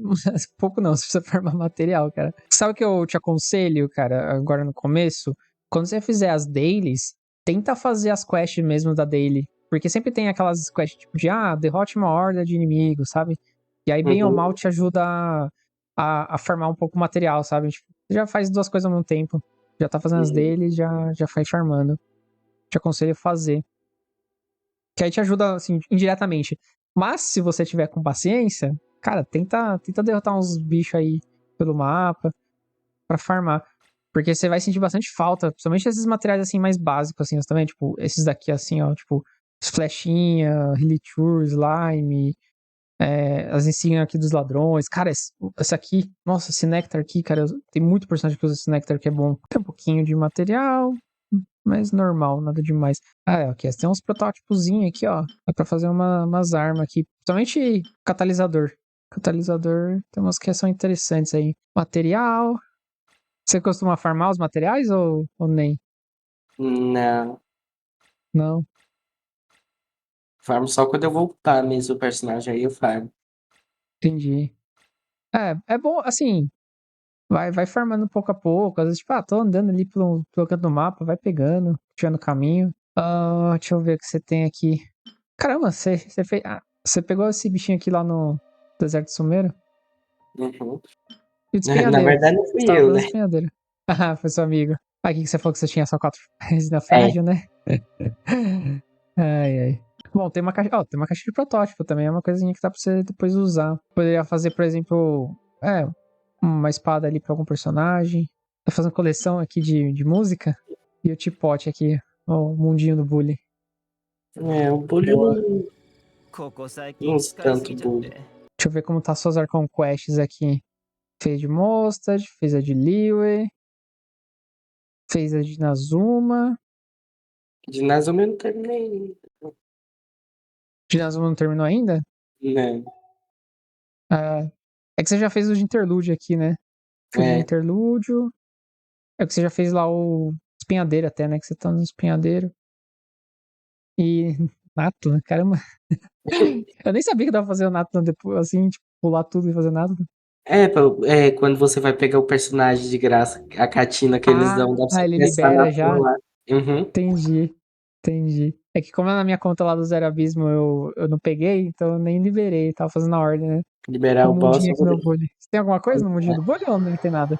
Pouco não, você precisa farmar material, cara. Sabe o que eu te aconselho, cara, agora no começo? Quando você fizer as dailies, tenta fazer as quests mesmo da daily. Porque sempre tem aquelas quests tipo de, derrote uma horda de inimigos, sabe? E aí, bem ou Uhum. mal, te ajuda a farmar um pouco o material, sabe? Tipo, você já faz duas coisas ao mesmo tempo. Já tá fazendo as Uhum. dailies, já vai farmando. Te aconselho a fazer. Que aí te ajuda, assim, indiretamente. Mas, se você tiver com paciência, cara, tenta derrotar uns bichos aí pelo mapa pra farmar. Porque você vai sentir bastante falta, principalmente esses materiais, assim, mais básicos, assim, também, tipo, esses daqui, assim, ó, tipo, flechinha, Hilichur, slime, as insígnias aqui dos ladrões. Cara, esse aqui, nossa, esse néctar aqui, cara, tem muito personagem que usa esse néctar que é bom. Tem um pouquinho de material, mas normal, nada demais. Aqui tem uns protótipozinhos aqui, ó. Dá pra fazer umas armas aqui. Principalmente catalisador. Catalisador tem umas que são interessantes aí. Material. Você costuma farmar os materiais ou nem? Não. Não, Farmo só quando eu voltar mesmo o personagem, aí eu farmo. entendi. É bom, assim, vai farmando pouco a pouco. Às vezes, tipo, tô andando ali pelo canto do mapa, vai pegando, tirando o caminho. Deixa eu ver o que você tem aqui. Caramba, você fez. Você pegou esse bichinho aqui lá no deserto sumeiro? Uhum. E o Na despenhadeiro? verdade não Você fui tava eu, fazendo né? despenhadeiro. Ah, foi seu amigo. Aqui que você falou que você tinha só 4 resina É. frágil, né? Ai, ai. Bom, tem uma caixa. Ó, tem uma caixa de protótipo também. É uma coisinha que dá pra você depois usar. Poderia fazer, por exemplo, uma espada ali pra algum personagem. Tá fazendo coleção aqui de música. E o tipote aqui. Ó, o mundinho do bully. O bullying Boa. não uso tanto bullying. Deixa eu ver como tá suas Archon Quests aqui. Fez de Mostad, fez a de Liyue, fez a de Nazuma. De Nazuma eu não terminei. De Nazuma não terminou ainda? Né? Ah, é que você já fez o de Interlúdio aqui, né? O de É. Interlúdio. É que você já fez lá o espinhadeiro até, né? Que você tá no espinhadeiro. E Nato, né? Caramba. Eu nem sabia que dava pra fazer o Nato depois, assim, tipo, pular tudo e fazer Nato. Quando você vai pegar o personagem de graça, a Catina que eles dão, dá pra você Ele começar na libera turma já. lá. Uhum. Entendi. Entendi. É que como é na minha conta lá do Zero Abismo eu não peguei, então eu nem liberei. Tava fazendo a ordem, né? Liberar No o boss mundinho pra aqui no poder. bully. Você tem alguma coisa no mundinho do bully ou não tem nada?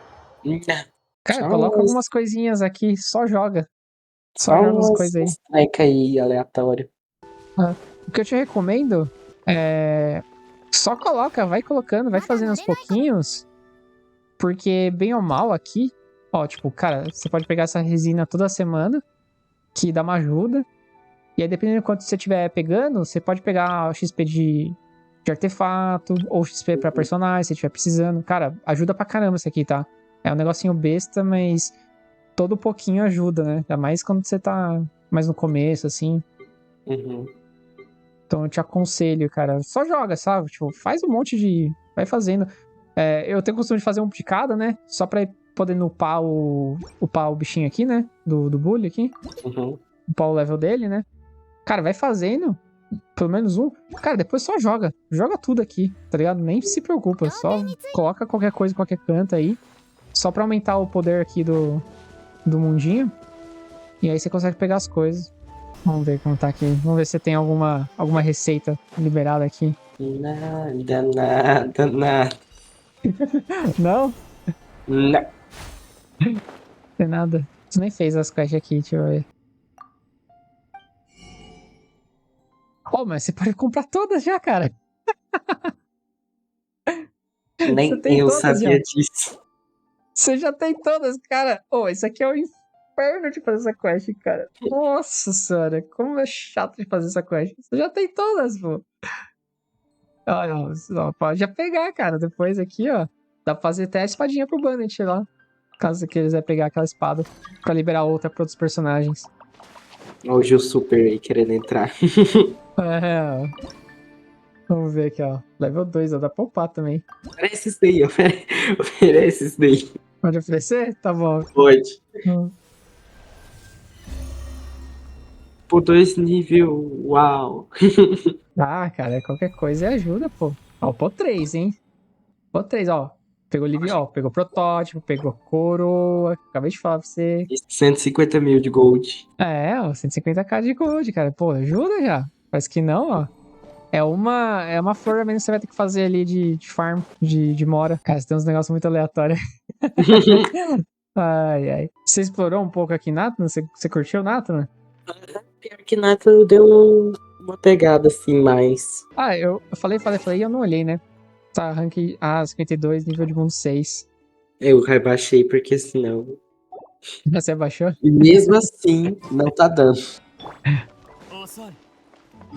Cara, Só coloca umas, algumas coisinhas aqui, só joga. Só só joga as umas, coisas aí. uns treca aí aleatório. Ah, o que eu te recomendo é. Só coloca, vai colocando, vai fazendo aos pouquinhos. Porque, bem ou mal, aqui, ó, tipo, cara, você pode pegar essa resina toda semana, que dá uma ajuda. E aí, dependendo de quanto você estiver pegando, você pode pegar XP de artefato, ou XP pra personagem, se estiver precisando. Cara, ajuda pra caramba isso aqui, tá? É um negocinho besta, mas todo pouquinho ajuda, né? Ainda mais quando você tá mais no começo, assim. Uhum. Então eu te aconselho, cara, só joga, sabe? Tipo, faz um monte de. Vai fazendo. Eu tenho o costume de fazer um de cada, né? Só pra poder upar o bichinho aqui, né? Do bully aqui. Uhum. Upar o level dele, né? Cara, vai fazendo. Pelo menos um. Cara, depois só joga. Joga tudo aqui, tá ligado? Nem se preocupa. Só coloca qualquer coisa em qualquer canto aí. Só pra aumentar o poder aqui do mundinho. E aí você consegue pegar as coisas. Vamos ver como tá aqui. Vamos ver se tem alguma receita liberada aqui. Nada, nada, nada. Não? Não. Tem nada. Você nem fez as quests aqui, deixa eu ver. Oh, mas você pode comprar todas já, cara. Você Nem tem eu todas já. sabia disso. Você já tem todas, cara. Oh, isso aqui é o inferno de fazer essa quest, cara. Nossa senhora, como é chato de fazer essa quest. Você já tem todas, pô. Olha, ó, pode já pegar, cara. Depois aqui, ó. Dá pra fazer até a espadinha pro Bannet lá. Caso você quiser pegar aquela espada. Pra liberar outra pra outros personagens. Hoje o Super aí querendo entrar. É, ó. Vamos ver aqui, ó. Level 2, ó. Dá pra upar também. Oferece isso daí, oferece isso daí. Pode oferecer? Tá bom. Pode. Hum. Por 2 nível, uau. Ah, cara, qualquer coisa ajuda, pô. Ó, upou 3, hein? Upou 3, ó. Pegou livre, ó. Pegou protótipo, pegou coroa. Acabei de falar pra você. 150 mil de gold. É, ó. 150k de gold, cara. Pô, ajuda já. Parece que não, ó. É uma flor a menos que você vai ter que fazer ali de farm, de mora. Cara, você tem uns negócios muito aleatórios. Ai, ai. Você explorou um pouco aqui, Nathan? Você curtiu, Nathan? Pior que nada deu uma pegada assim, mais. Ah, eu falei e eu não olhei, né? Tá, rank 52, nível de mundo 6. Eu rebaixei porque senão. Você abaixou? E mesmo assim, não tá dando.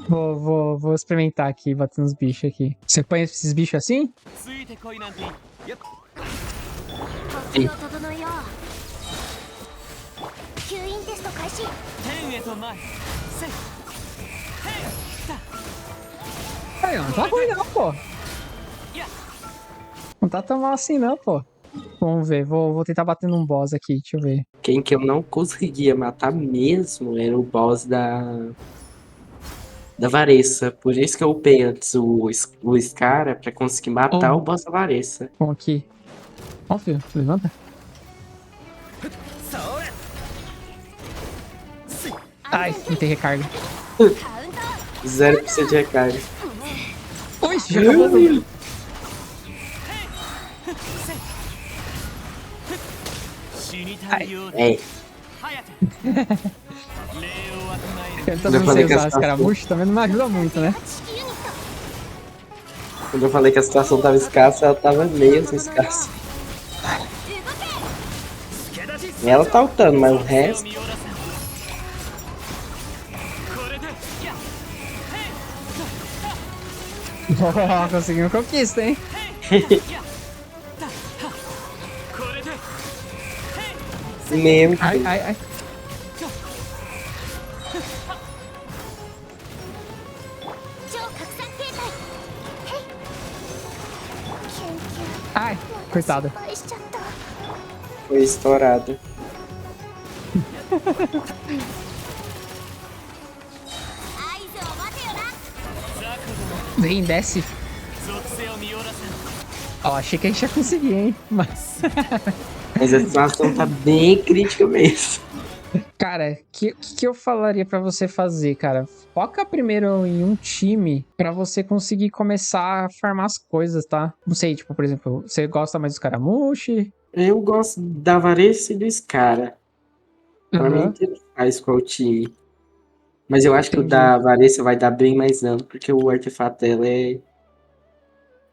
Vou experimentar aqui, bater nos bichos aqui. Você conhece esses bichos assim? ついてこいなんてやっ呼吸を整えよう。吸引テスト開始。天へと前せい Aí, ó, não tá ruim não, pô. Não tá tão mal assim não, pô. Vamos ver, vou tentar bater num boss aqui, deixa eu ver. Quem que eu não conseguia matar mesmo era o boss da Varessa. Por isso que eu upei antes o Scara pra conseguir matar Oh. o boss da Varessa. Vamos aqui. Ó, filho, levanta. それ Ai, não tem recarga. カウント。 0% de recarga. Ui, já acabou tudo. 死にたいようだ É, 早く礼を与える Eu também não sei usar escaramucho, também não me ajuda muito, né? 指揮ユニット。 quando eu falei que a situação tava escassa, ela tava meio escassa. 助立ち Ela tá lutando, mas o 手を resto. 見下ろせこれでや Ó, conseguimos conquista, hein? これで Meu Ai, Deus. ai, ai. 超拡散形態。へい。キュンキュン。 Ai, coitada. 失敗しちゃった。 Foi estourado. 合図を待てよな。 Vem, desce. 属性を見下ろせ Ó, achei que a gente ia conseguir, hein? Mas, Mas a situação tá bem crítica mesmo. cara, o que eu falaria pra você fazer, cara? Foca primeiro em um time pra você conseguir começar a farmar as coisas, tá? Não sei, tipo, por exemplo, você gosta mais do Scaramuche? Eu gosto da Varessa e do Scara. Pra mim, Aham. tanto faz qual time. Mas eu acho que o Entendi. da Varessa vai dar bem mais dano, porque o artefato dela é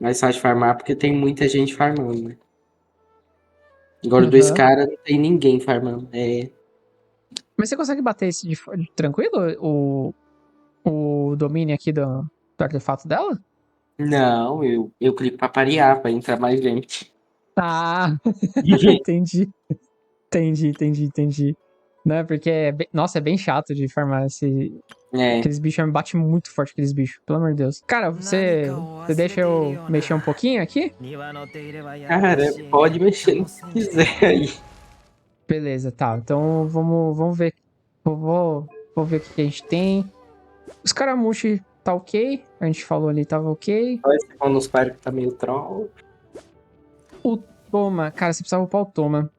mais fácil de farmar, porque tem muita gente farmando, né? Agora o do Aham. Scara não tem ninguém farmando. É, Mas você consegue bater esse de tranquilo? O domínio aqui do artefato dela? não, eu clico pra parear, pra entrar mais gente. Ah, entendi. Entendi. Né, porque, nossa, é bem chato de farmar É, aqueles bichos. Me bate muito forte aqueles bichos, pelo amor de Deus. Cara, você deixa eu mexer um pouquinho aqui? 庭の手入れはや cara, pode mexer no que quiser aí. Beleza, tá. Então vamos ver. Vou ver o que a gente tem. O Scaramuche tá ok. A gente falou ali, tava ok. Só esse bônus par que tá meio troll. O Toma, cara, você precisava upar o Toma.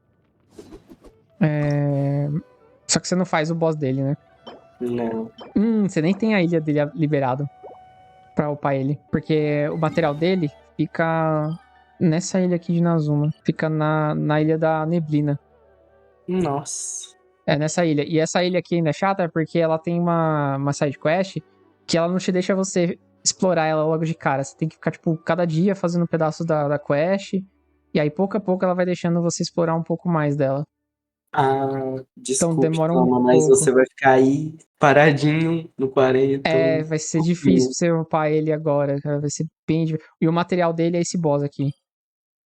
Só que você não faz o boss dele, né? Não. Você nem tem a ilha dele liberado pra upar ele. Porque o material dele fica nessa ilha aqui de Nazuma. Fica na ilha da Neblina. Nossa. É, nessa ilha. E essa ilha aqui ainda é chata porque ela tem uma side quest que ela não te deixa você explorar ela logo de cara. Você tem que ficar, tipo, cada dia fazendo um pedaço da quest. E aí, pouco a pouco, ela vai deixando você explorar um pouco mais dela. Ah, desculpe, demora um Toma, mas pouco. você vai ficar aí paradinho no 40. Vai ser difícil você upar ele agora, cara. Vai ser bem difícil. E o material dele é esse boss aqui.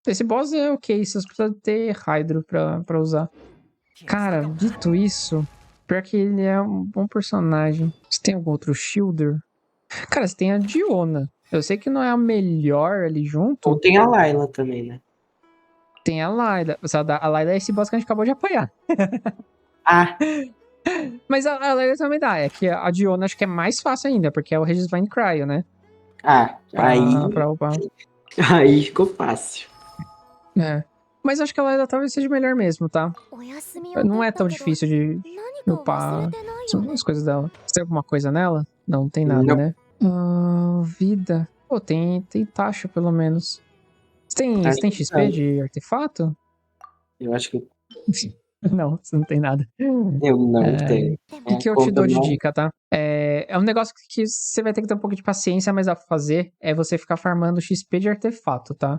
Esse boss é ok, você só precisa ter Hydro pra usar. Cara, dito isso, pior que ele é um bom personagem. Você tem algum outro Shielder? Cara, você tem a Diona. Eu sei que não é a melhor ali junto. Ou tem a Layla também, né? Tem a Layla. A Layla é esse boss que a gente acabou de apanhar. Ah, Mas a Layla também dá. É que a Diona acho que é mais fácil ainda, porque é o Regis Vine Cryo, né? Pra upar. aí ficou fácil. É. Mas acho que a Layla talvez seja melhor mesmo, tá? お休みを Não 取 é った tão けど difícil de 何か忘 upar れてないよね as coisas dela. Você tem alguma coisa nela? Não tem nada, Não. né? Vida. Pô, tem taxa pelo menos. Você Acho tem que XP não. de artefato? Eu acho que Não, você não tem nada. eu não tenho. O でも que eu te Conta dou de não. dica, tá? É um negócio que você vai ter que ter um pouco de paciência, mas dá pra fazer. É você ficar farmando XP de artefato, tá?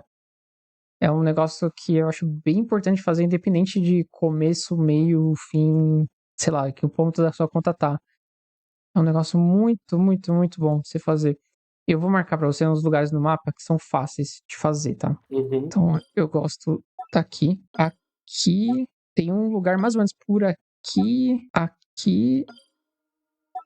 É um negócio que eu acho bem importante fazer, independente de começo, meio, fim, sei lá, que o ponto da sua conta tá. É um negócio muito, muito, muito bom de você fazer. Eu vou marcar pra você uns lugares no mapa que são fáceis de fazer, tá? Uhum. Então, eu gosto daqui. Aqui tem um lugar mais ou menos por aqui. Aqui.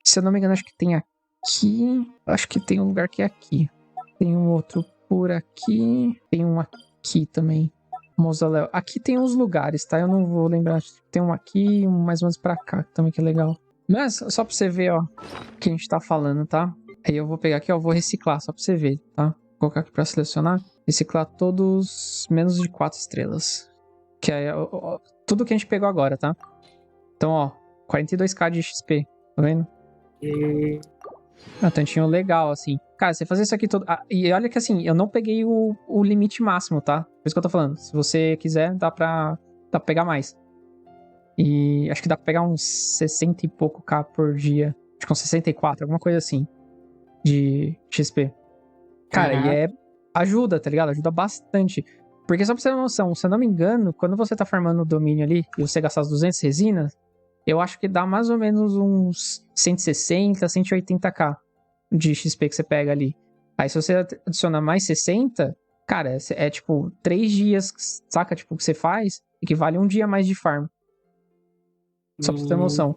Se eu não me engano, acho que tem aqui. Acho que tem um lugar que é aqui. Tem um outro por aqui. Tem um aqui também. Mausoléu. Aqui tem uns lugares, tá? Eu não vou lembrar. Tem um aqui e um mais ou menos pra cá também, que é legal. Mas, só pra você ver, ó, o que a gente tá falando, tá? Aí eu vou pegar aqui, ó, vou reciclar, só pra você ver, tá? Vou colocar aqui pra selecionar. Reciclar todos menos de 4 estrelas. Que é ó, tudo que a gente pegou agora, tá? Então, ó, 42k de XP, tá vendo? Um tantinho legal, assim. Cara, você fazer isso aqui todo. E olha que assim, eu não peguei o limite máximo, tá? Por isso que eu tô falando. Se você quiser, dá pra pegar mais. E acho que dá pra pegar uns 60 e pouco K por dia. Acho que uns 64, alguma coisa assim. De XP. Cara, e ajuda, tá ligado? Ajuda bastante. Porque só pra você ter uma noção, se eu não me engano, quando você tá farmando o domínio ali e você gastar as 200 resinas, eu acho que dá mais ou menos uns 160, 180k de XP que você pega ali. Aí se você adicionar mais 60, cara, é tipo 3 dias, saca? Tipo, que você faz, equivale a um dia a mais de farm. Só pra você ter noção.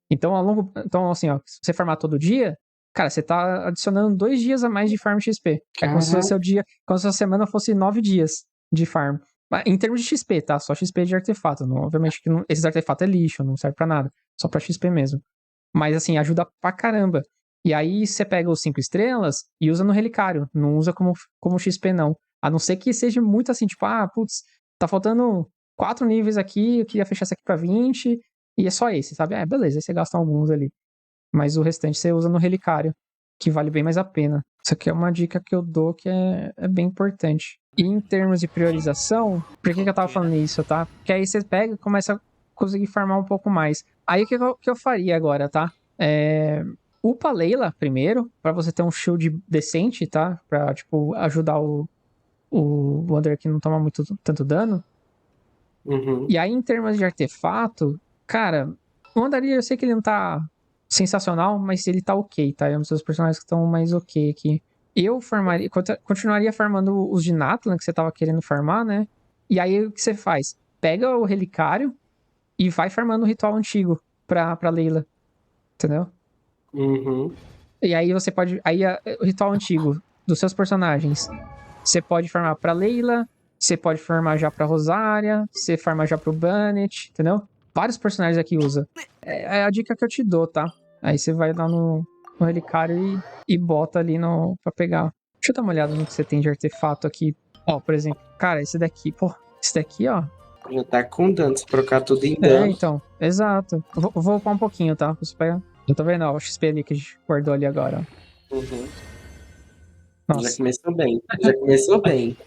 Então, então, assim, ó, se você farmar todo dia, cara, você tá adicionando 2 dias a mais de farm XP. É como se o seu dia, como se a semana fosse 9 dias de farm. Em termos de XP, tá? Só XP de artefato. Obviamente que esses artefatos é lixo, não serve pra nada. Só pra XP mesmo. Mas, assim, ajuda pra caramba. E aí você pega os 5 estrelas e usa no relicário. Não usa como XP, não. A não ser que seja muito assim, tipo, putz, tá faltando 4 níveis aqui, eu queria fechar isso aqui pra 20. E é só esse, sabe? Beleza, aí você gasta alguns ali. Mas o restante você usa no relicário, que vale bem mais a pena. Isso aqui é uma dica que eu dou que é bem importante. E em termos de priorização, por que eu tava falando isso, tá? Porque aí você pega e começa a conseguir farmar um pouco mais. Aí o que eu faria agora, tá? Upa Layla primeiro, pra você ter um shield decente, tá? Pra, tipo, ajudar o Wander que não toma tanto dano. Uhum. E aí, em termos de artefato, cara, o Andarilho eu sei que ele não tá sensacional, mas ele tá ok, tá? É um dos seus personagens que estão mais ok aqui. Eu continuaria farmando os de Natlan que você tava querendo farmar, né? E aí, o que você faz? Pega o relicário e vai farmando o ritual antigo pra Layla. Entendeu? Uhum. E aí você pode. Aí o ritual antigo dos seus personagens. Você pode farmar pra Layla. Você pode farmar já pra Rosária. Você farma já pro Bannet. Entendeu? Vários personagens aqui usa. É a dica que eu te dou, tá? Aí você vai lá no relicário e bota ali pra pegar. Deixa eu dar uma olhada no que você tem de artefato aqui. Ó, por exemplo, cara, esse daqui, pô. Esse daqui, ó. Já tá com dano, se trocar tudo em dano. Então, exato. Vou upar um pouquinho, tá? Você pega. Eu tô vendo, ó, o XP ali que a gente guardou ali agora, ó. Uhum. Já Nossa. começou bem. Já começou bem.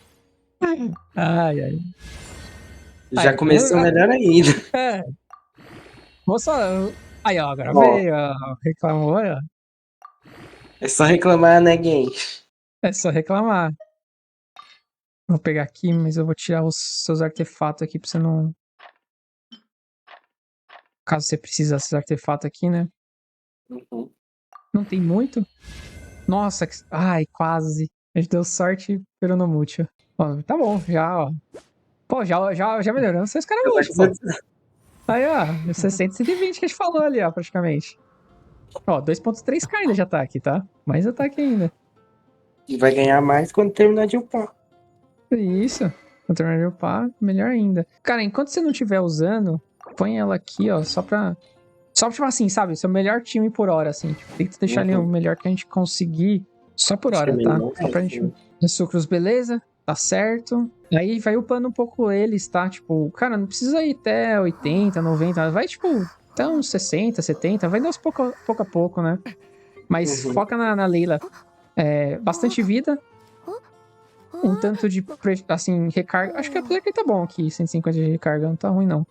Ai, ai. Já começou melhor ainda. É. Vou só. Aí, ó, agora Ó. veio, ó. Reclamou, ó. É só reclamar, né, game? É só reclamar. Vou pegar aqui, mas eu vou tirar os seus artefatos aqui pra você não. Caso você precise desses artefatos aqui, né? Uhum. Não tem muito. Nossa, ai, quase. A gente deu sorte pelo no mútil. Ó, tá bom, já, ó. Pô, já melhoramos seus caras úteis, pô. Aí, ó, 60 e 120 que a gente falou ali, ó, praticamente. Ó, 2.3k ainda de ataque, tá? Mais ataque ainda. E vai ganhar mais quando terminar de upar. Isso. Quando terminar de upar, melhor ainda. Cara, enquanto você não estiver usando, põe ela aqui, ó, só pra, tipo assim, sabe? Seu melhor time por hora, assim. Tipo, tem que deixar ali o melhor que a gente conseguir só por hora, tá? Só pra gente... Sucros, beleza. Tá certo. Aí vai upando um pouco eles, tá? Tipo, cara, não precisa ir até 80, 90. Vai, tipo, até uns 60, 70. Vai dar uns pouco a pouco, né? Mas foca na Layla. Bastante vida. Um tanto de, assim, recarga. Acho que apesar que tá bom aqui. 150 de recarga. Não tá ruim, não.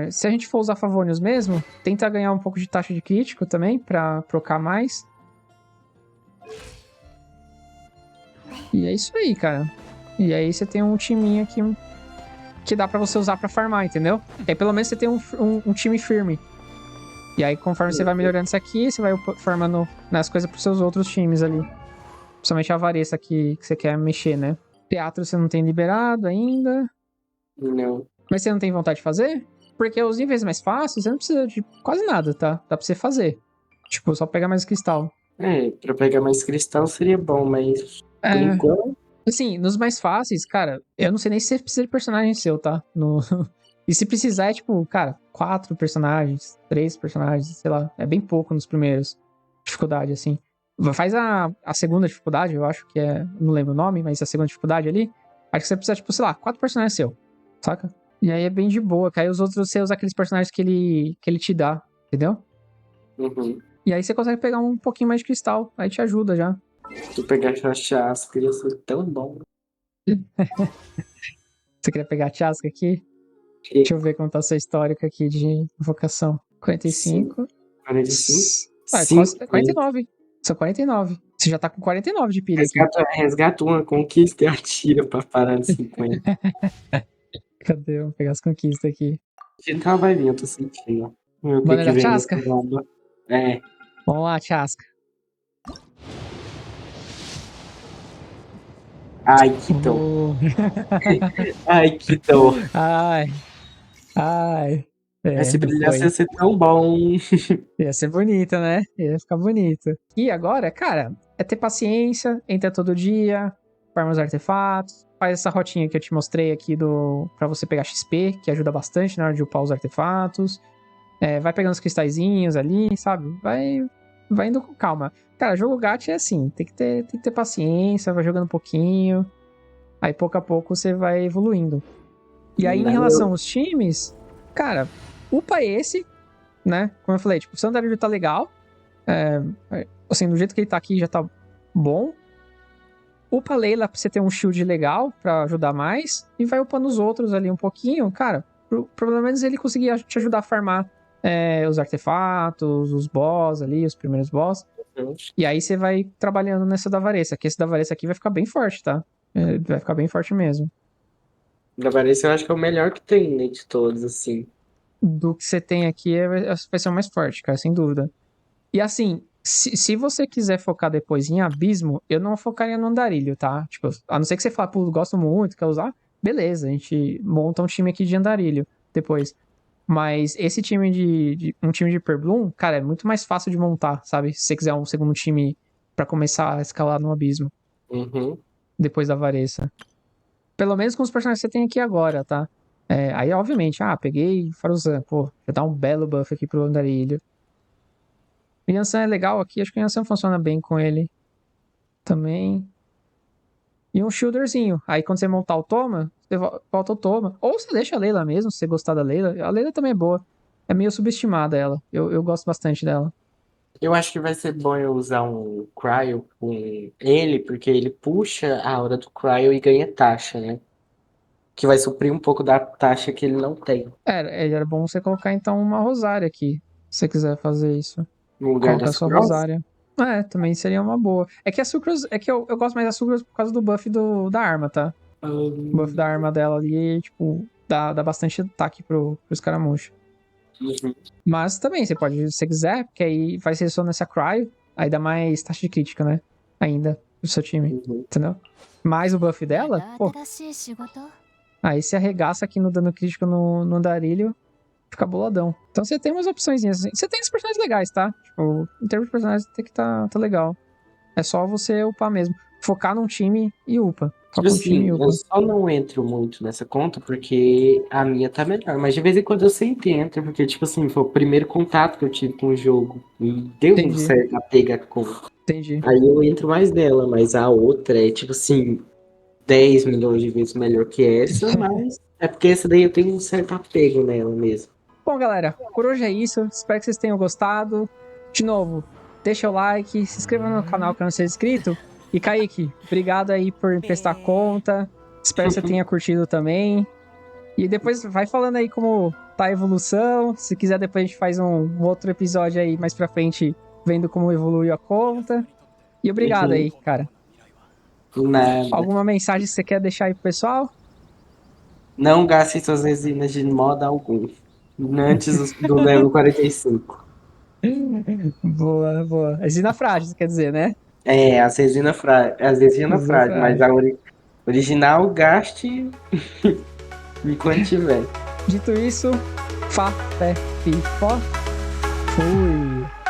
Se a gente for usar Favonius mesmo, tenta ganhar um pouco de taxa de crítico também, pra procar mais. E é isso aí, cara. E aí você tem um timinho aqui que dá pra você usar pra farmar, entendeu? E aí pelo menos você tem um time firme. E aí conforme você vai melhorando isso aqui, você vai farmando nas coisas pros seus outros times ali. Principalmente a Varessa que você quer mexer, né? Teatro você não tem liberado ainda. Não. Mas você não tem vontade de fazer? Porque os níveis mais fáceis, você não precisa de quase nada, tá? Dá pra você fazer. Tipo, só pegar mais cristal. Pra pegar mais cristal seria bom, mas por enquanto. Assim, nos mais fáceis, cara, eu não sei nem se você precisa de personagem seu, tá? E se precisar, é tipo, cara, 4 personagens, 3 personagens, sei lá. É bem pouco nos primeiros. Dificuldade, assim. Faz a segunda dificuldade, eu acho que é. Não lembro o nome, mas a segunda dificuldade ali. Acho que você precisa, tipo, sei lá, 4 personagens seu. Saca? E aí é bem de boa, que aí os outros você usa aqueles personagens que ele te dá, entendeu? Uhum. E aí você consegue pegar um pouquinho mais de cristal. Aí te ajuda já. Se tu pegar chasca, ia ser tão bom. Você queria pegar a Chasca aqui? Deixa eu ver como tá seu histórico aqui de invocação. 45. 45? Quase 49. São 49. Você já tá com 49 de pilha aqui. Resgata uma conquista e atira pra parar de 50. Cadê? Vamos pegar as conquistas aqui. Digital vai vir, eu tô sentindo. O que Banda que da vem Chasca? nesse lado? É. Vamos lá, Chasca. Ai, que dor. Ai, que dor. Ai. Mas se Não brilhasse foi. ia ser tão bom. Ia ser bonita, né? Ia ficar bonito. E agora, cara, é ter paciência, entra todo dia, farma os artefatos, faz essa rotinha que eu te mostrei aqui pra você pegar XP, que ajuda bastante na hora de upar os artefatos. Vai pegando os cristalzinhos ali, sabe? Vai indo com calma. Cara, jogo gacha é assim, tem que ter paciência, vai jogando um pouquinho, aí pouco a pouco você vai evoluindo. E aí, em relação aos times, cara, upa esse, né? Como eu falei, tipo, o Sandarilho tá legal. Assim, do jeito que ele tá aqui já tá bom. Upa Layla pra você ter um shield legal pra ajudar mais. E vai upando os outros ali um pouquinho. Cara, pelo menos ele conseguir te ajudar a farmar os artefatos, os boss ali, os primeiros boss. E aí você vai trabalhando nessa da Varessa. Que esse da Varessa aqui vai ficar bem forte, tá? Vai ficar bem forte mesmo. Da Varese eu acho que é o melhor que tem, né, de todos, assim. Do que você tem aqui vai ser o mais forte, cara, sem dúvida. E assim, se você quiser focar depois em Abismo, eu não focaria no Andarilho, tá? Tipo, a não ser que você fale, pô, gosto muito, quer usar, beleza, a gente monta um time aqui de Andarilho depois. Mas esse time um time de Hyperbloom, cara, é muito mais fácil de montar, sabe? Se você quiser um segundo time pra começar a escalar no Abismo, Uhum. depois da Varessa. Pelo menos com os personagens que você tem aqui agora, tá? Aí, obviamente, peguei Faruzan, pô, já dá um belo buff aqui pro Andarilho. O Yansan é legal aqui, acho que o Yansan funciona bem com ele também. E um shielderzinho. Aí quando você montar o Toma, você volta o Toma. Ou você deixa a Layla mesmo, se você gostar da Layla. A Layla também é boa. É meio subestimada ela. Eu gosto bastante dela. Eu acho que vai ser bom eu usar um Cryo com ele, porque ele puxa a aura do Cryo e ganha taxa, né? Que vai suprir um pouco da taxa que ele não tem. Era bom você colocar então uma Rosária aqui. Se você quiser fazer isso. No lugar da Colocar sua Sucrose? Rosária. Também seria uma boa. É que a Sucrose. É que eu gosto mais da Sucrose por causa do buff da arma, tá? O buff da arma dela ali, tipo, dá bastante ataque pros Caramuxos. Uhum. Mas também, você pode, se você quiser, porque aí vai ser só nessa Cryo, aí dá mais taxa de crítica, né? Ainda, pro seu time, Uhum. entendeu? Mais o buff dela, ま pô, た新しい仕事 aí você arregaça aqui no dano crítico no andarilho, fica boladão. Então você tem umas opções assim. Você tem os personagens legais, tá? Tipo, em termos de personagens, tem que tá legal. É só você upar mesmo. Focar num time e upa. Tipo Foca num time assim, e upa. eu só não entro muito nessa conta porque a minha tá melhor. Mas de vez em quando eu sempre entro, porque, tipo assim, foi o primeiro contato que eu tive com o jogo. E deu um Entendi. certo apego à conta. Entendi. Aí eu entro mais nela, mas a outra é, tipo assim, 10 milhões de vezes melhor que essa, mas é porque essa daí eu tenho um certo apego nela mesmo. Bom, galera, por hoje é isso. Espero que vocês tenham gostado. De novo, deixa o like, se inscreva no canal que não seja inscrito. E Kaique, obrigado aí por emprestar a conta. Espero que você tenha curtido também. E depois vai falando aí como tá a evolução. Se quiser, depois a gente faz um outro episódio aí mais pra frente, vendo como evoluiu a conta. E obrigado Uhum. aí, cara. Nada. Alguma mensagem que você quer deixar aí pro pessoal? Não gaste suas resinas de modo algum. Antes do level 45. Boa, boa. Resina frágil, quer dizer, né? É, as resina Resina frágil, mas frágil. a original gaste enquanto tiver. Dito isso, fé, fi, fó. Fui.